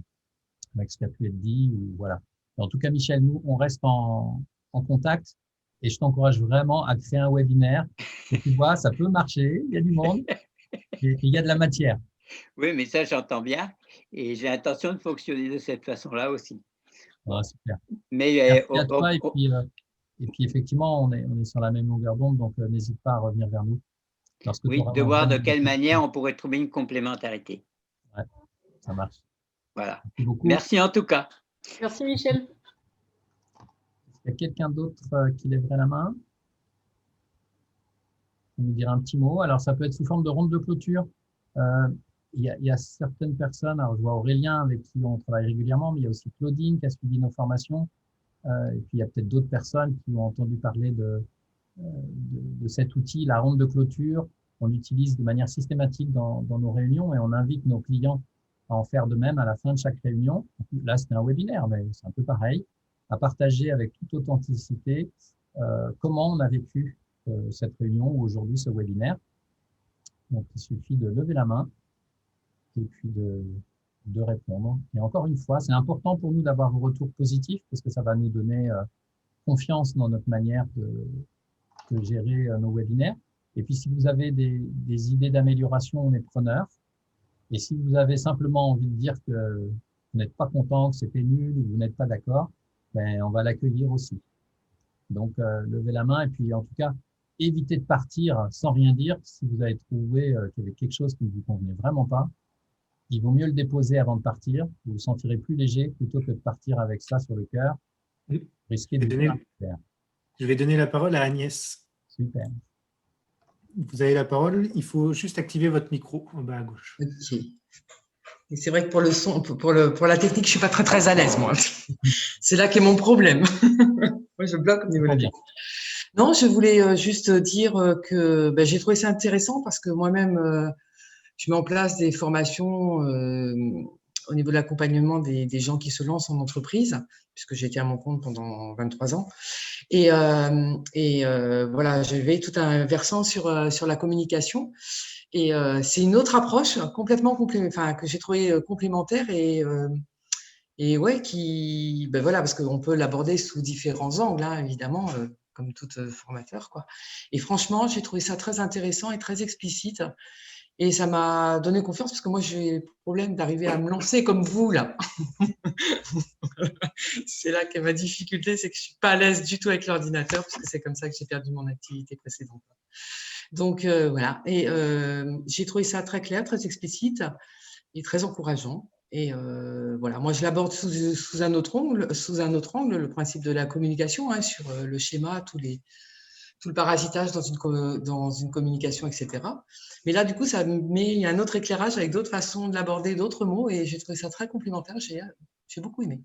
avec ce qui a pu être dit, ou voilà. En tout cas, Michel, nous, on reste en contact et je t'encourage vraiment à créer un webinaire. Et tu vois, ça peut marcher, il y a du monde et il y a de la matière. Oui, mais ça, j'entends bien et j'ai l'intention de fonctionner de cette façon-là aussi. Ah, super. Mais merci à toi et puis effectivement, on est sur la même longueur d'onde, donc n'hésite pas à revenir vers nous. Oui, de voir de quelle manière on pourrait trouver une complémentarité. Ouais, ça marche. Voilà. Merci en tout cas. Merci Michel. Est-ce qu'il y a quelqu'un d'autre qui lèverait la main? Nous dire un petit mot. Alors, ça peut être sous forme de ronde de clôture. Il y a certaines personnes, alors je vois Aurélien avec qui on travaille régulièrement, mais il y a aussi Claudine qui a suivi nos formations. Et puis, il y a peut-être d'autres personnes qui ont entendu parler de cet outil, la ronde de clôture. On l'utilise de manière systématique dans nos réunions et on invite nos clients à en faire de même à la fin de chaque réunion. Là, c'était un webinaire, mais c'est un peu pareil, à partager avec toute authenticité comment on a vécu cette réunion ou aujourd'hui ce webinaire. Donc, il suffit de lever la main et puis de répondre. Et encore une fois, c'est important pour nous d'avoir vos retours positifs parce que ça va nous donner confiance dans notre manière de gérer nos webinaires. Et puis, si vous avez des idées d'amélioration, on est preneurs. Et si vous avez simplement envie de dire que vous n'êtes pas content, que c'était nul ou vous n'êtes pas d'accord, ben, on va l'accueillir aussi. Donc, levez la main et puis, en tout cas, évitez de partir sans rien dire. Si vous avez trouvé qu'il y avait quelque chose qui ne vous convenait vraiment pas, il vaut mieux le déposer avant de partir. Vous vous sentirez plus léger plutôt que de partir avec ça sur le cœur. Risquez de faire. Je vais donner la parole à Agnès. Super. Vous avez la parole. Il faut juste activer votre micro en bas à gauche. Ok. Et c'est vrai que pour le son, pour la technique, je suis pas très à l'aise, moi. C'est là qu'est mon problème. Moi, je bloque au niveau de la technique. Non, je voulais juste dire que j'ai trouvé ça intéressant parce que moi-même, je mets en place des formations au niveau de l'accompagnement des gens qui se lancent en entreprise, puisque j'ai été à mon compte pendant 23 ans. Et voilà, j'avais tout un versant sur la communication. Et c'est une autre approche complètement que j'ai trouvé complémentaire et ouais, ben voilà, parce qu'on peut l'aborder sous différents angles, hein, évidemment, comme tout formateur, quoi. Et franchement, j'ai trouvé ça très intéressant et très explicite. Et ça m'a donné confiance parce que moi, j'ai le problème d'arriver à me lancer comme vous, là. C'est là que ma difficulté, c'est que je suis pas à l'aise du tout avec l'ordinateur parce que c'est comme ça que j'ai perdu mon activité précédente. Donc, voilà. Et j'ai trouvé ça très clair, très explicite et très encourageant. Et voilà, moi, je l'aborde sous un autre angle, le principe de la communication, hein, sur le schéma, tout le parasitage dans une communication, etc. Mais là, du coup, ça met un autre éclairage avec d'autres façons de l'aborder, d'autres mots, et j'ai trouvé ça très complémentaire. J'ai beaucoup aimé.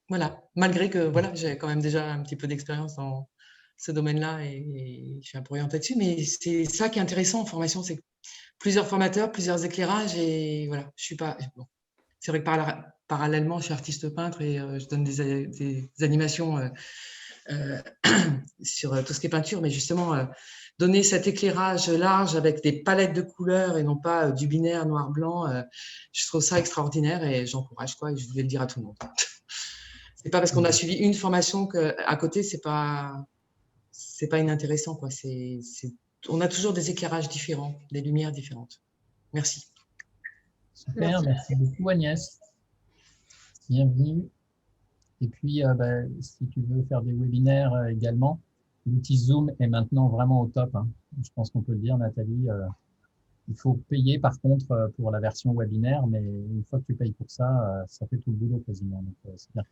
Voilà, malgré que voilà, j'ai quand même déjà un petit peu d'expérience dans ce domaine-là et je suis un peu orientée dessus, mais c'est ça qui est intéressant en formation, c'est plusieurs formateurs, plusieurs éclairages, et voilà, je suis pas. Bon. C'est vrai que parallèlement, je suis artiste peintre et je donne des animations sur tout ce qui est peinture, mais justement, donner cet éclairage large avec des palettes de couleurs et non pas du binaire noir-blanc, je trouve ça extraordinaire et j'encourage, quoi, et je voulais le dire à tout le monde. C'est pas parce qu'on a suivi une formation qu'à côté, c'est pas inintéressant, quoi. On a toujours des éclairages différents, des lumières différentes. Merci. Super, merci beaucoup Agnès. Bienvenue. Et puis, si tu veux faire des webinaires également, l'outil Zoom est maintenant vraiment au top, hein. Je pense qu'on peut le dire, Nathalie. Il faut payer par contre pour la version webinaire, mais une fois que tu payes pour ça, ça fait tout le boulot quasiment. Donc, c'est bien.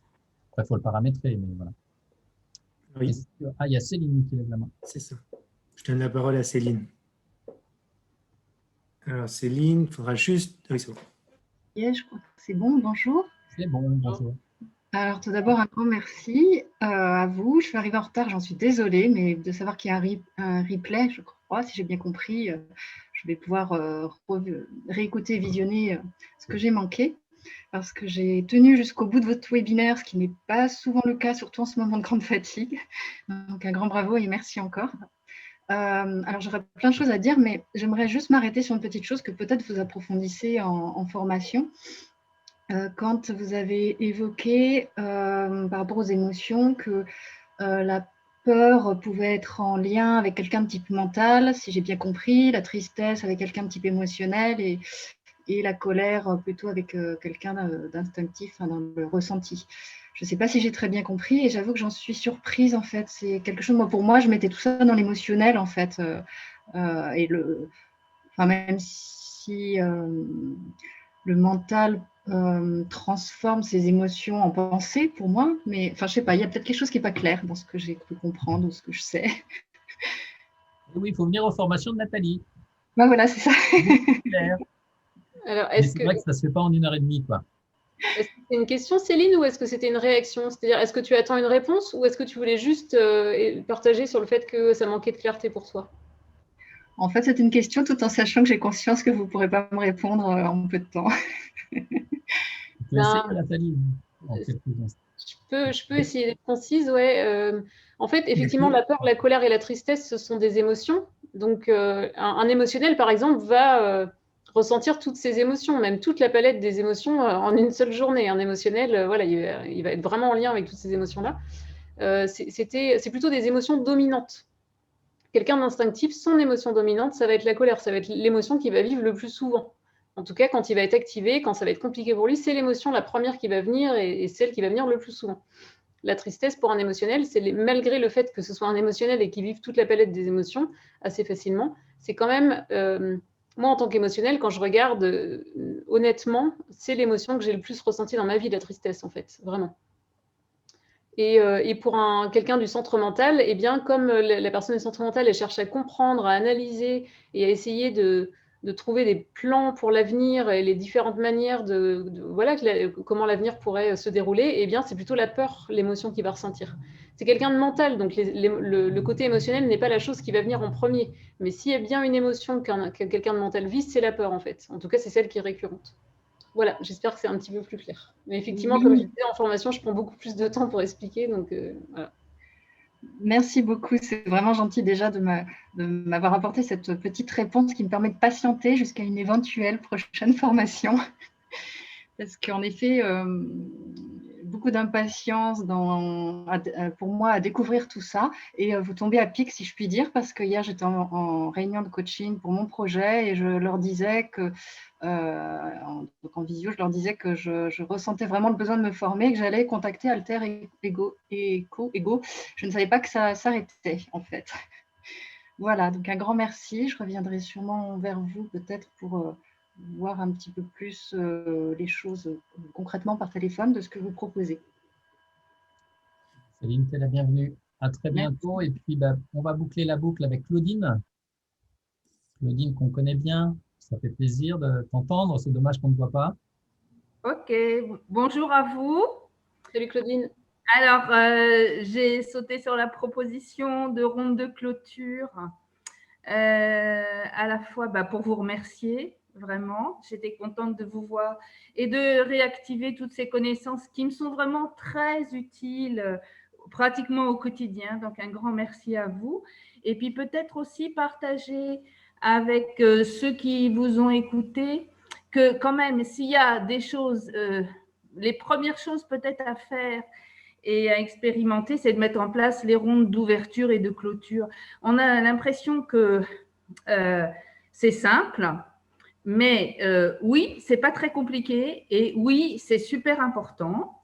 Après, il faut le paramétrer, mais voilà. Oui. Il y a Céline qui lève la main. C'est ça. Je donne la parole à Céline. Alors, Céline, il faudra juste… Oui, c'est bon. Yeah, je crois que c'est bon. Bonjour. C'est bon, bonjour. Alors, tout d'abord, un grand merci à vous. Je suis arrivée en retard, j'en suis désolée, mais de savoir qu'il y a un replay, je crois, si j'ai bien compris, je vais pouvoir réécouter et visionner ce que j'ai manqué, parce que j'ai tenu jusqu'au bout de votre webinaire, ce qui n'est pas souvent le cas, surtout en ce moment de grande fatigue. Donc, un grand bravo et merci encore. Alors, j'aurais plein de choses à dire, mais j'aimerais juste m'arrêter sur une petite chose que peut-être vous approfondissez en formation. Quand vous avez évoqué par rapport aux émotions que la peur pouvait être en lien avec quelqu'un de type mental, si j'ai bien compris, la tristesse avec quelqu'un de type émotionnel et la colère plutôt avec quelqu'un d'instinctif, dans le ressenti. Je ne sais pas si j'ai très bien compris et j'avoue que j'en suis surprise en fait. C'est quelque chose, pour moi, je mettais tout ça dans l'émotionnel en fait. Même si le mental transforme ses émotions en pensée pour moi, mais je sais pas, il y a peut-être quelque chose qui n'est pas clair dans ce que j'ai pu comprendre ou ce que je sais. Oui, il faut venir aux formations de Nathalie. Voilà, c'est ça. Alors, c'est vrai que ça ne se fait pas en 1h30, quoi. Est-ce que c'est une question, Céline, ou est-ce que c'était une réaction? C'est-à-dire, est-ce que tu attends une réponse ou est-ce que tu voulais juste partager sur le fait que ça manquait de clarté pour toi? En fait, c'est une question tout en sachant que j'ai conscience que vous ne pourrez pas me répondre en peu de temps. Nathalie. Je peux essayer d'être concise, ouais. En fait, effectivement, la peur, la colère et la tristesse, ce sont des émotions. Donc, un émotionnel, par exemple, va ressentir toutes ces émotions, même toute la palette des émotions en une seule journée. Un émotionnel, il va être vraiment en lien avec toutes ces émotions-là. C'est plutôt des émotions dominantes. Quelqu'un d'instinctif, son émotion dominante, ça va être la colère, ça va être l'émotion qu'il va vivre le plus souvent. En tout cas, quand il va être activé, quand ça va être compliqué pour lui, c'est l'émotion la première qui va venir et celle qui va venir le plus souvent. La tristesse, pour un émotionnel, malgré le fait que ce soit un émotionnel et qu'il vive toute la palette des émotions assez facilement, c'est quand même, moi en tant qu'émotionnel, quand je regarde honnêtement, c'est l'émotion que j'ai le plus ressentie dans ma vie, la tristesse en fait, vraiment. Et pour quelqu'un du centre mental, eh bien, comme la personne du centre mental, elle cherche à comprendre, à analyser et à essayer de trouver des plans pour l'avenir et les différentes manières comment l'avenir pourrait se dérouler, eh bien, c'est plutôt la peur, l'émotion qu'il va ressentir. C'est quelqu'un de mental, donc le côté émotionnel n'est pas la chose qui va venir en premier. Mais s'il y a bien une émotion que quelqu'un de mental vit, c'est la peur, en fait. En tout cas, c'est celle qui est récurrente. Voilà, j'espère que c'est un petit peu plus clair. Mais effectivement, comme je disais en formation, je prends beaucoup plus de temps pour expliquer. Donc, voilà. Merci beaucoup. C'est vraiment gentil déjà de m'avoir apporté cette petite réponse qui me permet de patienter jusqu'à une éventuelle prochaine formation. Parce qu'en effet, beaucoup d'impatience pour moi à découvrir tout ça. Et vous tombez à pic, si je puis dire, parce que hier, j'étais en réunion de coaching pour mon projet et je leur disais que, en visio, je leur disais que je ressentais vraiment le besoin de me former, que j'allais contacter Alter Ego. Je ne savais pas que ça s'arrêtait, en fait. Voilà, donc un grand merci. Je reviendrai sûrement vers vous peut-être pour voir un petit peu plus les choses concrètement par téléphone de ce que vous proposez. Céline, t'es la bienvenue. À très bientôt. Et puis, on va boucler la boucle avec Claudine. Claudine, qu'on connaît bien. Ça fait plaisir de t'entendre. C'est dommage qu'on ne te voit pas. Ok, bonjour à vous. Salut Claudine. Alors, j'ai sauté sur la proposition de ronde de clôture, à la fois pour vous remercier, vraiment. J'étais contente de vous voir et de réactiver toutes ces connaissances qui me sont vraiment très utiles, pratiquement au quotidien. Donc, un grand merci à vous. Et puis, peut-être aussi partager avec ceux qui vous ont écouté que quand même, s'il y a des choses, les premières choses peut-être à faire et à expérimenter, c'est de mettre en place les rondes d'ouverture et de clôture. On a l'impression que c'est simple, mais oui, c'est pas très compliqué et oui, c'est super important.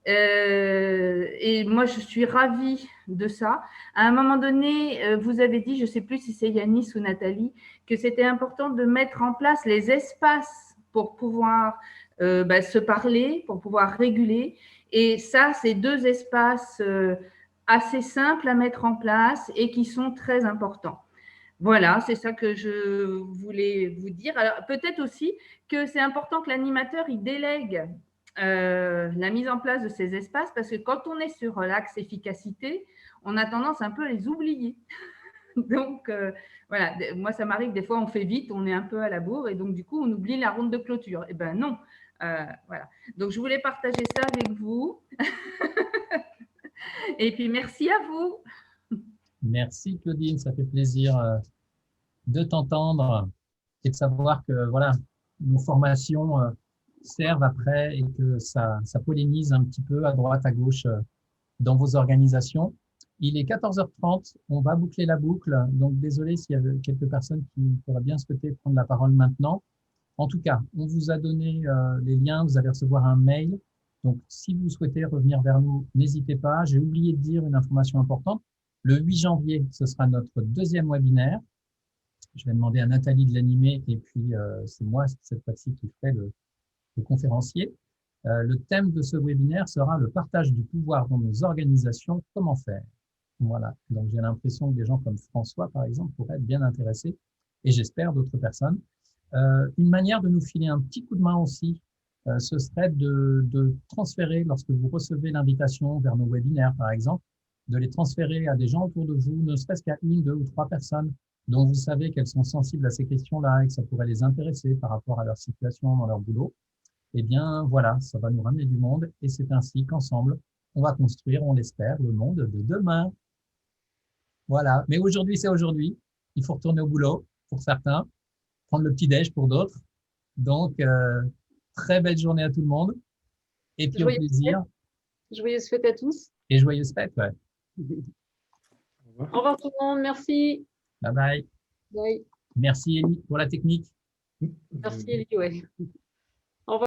Et moi, je suis ravie de ça. À un moment donné, vous avez dit, je ne sais plus si c'est Yanis ou Nathalie, que c'était important de mettre en place les espaces pour pouvoir se parler, pour pouvoir réguler. Et ça, c'est deux espaces assez simples à mettre en place et qui sont très importants. Voilà, c'est ça que je voulais vous dire. Alors, peut-être aussi que c'est important que l'animateur, il délègue la mise en place de ces espaces parce que quand on est sur l'axe efficacité, on a tendance un peu à les oublier. Donc, voilà, moi, ça m'arrive des fois, on fait vite, on est un peu à la bourre et donc, du coup, on oublie la ronde de clôture. Eh bien, non. Voilà. Donc, je voulais partager ça avec vous. Et puis, merci à vous. Merci Claudine, ça fait plaisir de t'entendre et de savoir que voilà, nos formations servent après et que ça polémise un petit peu à droite, à gauche dans vos organisations. Il est 14h30, on va boucler la boucle, donc désolé s'il y avait quelques personnes qui pourraient bien souhaiter prendre la parole maintenant. En tout cas, on vous a donné les liens, vous allez recevoir un mail. Donc, si vous souhaitez revenir vers nous, n'hésitez pas. J'ai oublié de dire une information importante. Le 8 janvier, ce sera notre deuxième webinaire. Je vais demander à Nathalie de l'animer et puis c'est moi cette fois-ci qui ferai le conférencier. Le thème de ce webinaire sera le partage du pouvoir dans nos organisations, comment faire. Voilà, donc j'ai l'impression que des gens comme François, par exemple, pourraient être bien intéressés et j'espère d'autres personnes. Une manière de nous filer un petit coup de main aussi, ce serait de transférer, lorsque vous recevez l'invitation vers nos webinaires, par exemple, de les transférer à des gens autour de vous, ne serait-ce qu'à une, deux ou trois personnes dont vous savez qu'elles sont sensibles à ces questions-là et que ça pourrait les intéresser par rapport à leur situation dans leur boulot. Eh bien, voilà, ça va nous ramener du monde et c'est ainsi qu'ensemble, on va construire, on l'espère, le monde de demain. Voilà, mais aujourd'hui, c'est aujourd'hui. Il faut retourner au boulot pour certains, prendre le petit-déj pour d'autres. Donc, très belle journée à tout le monde. Et puis, au plaisir. Joyeuses fêtes à tous. Et joyeuses fêtes, ouais. Au revoir tout le monde, merci. Bye bye. Bye. Merci Elie pour la technique. Merci Elie, ouais.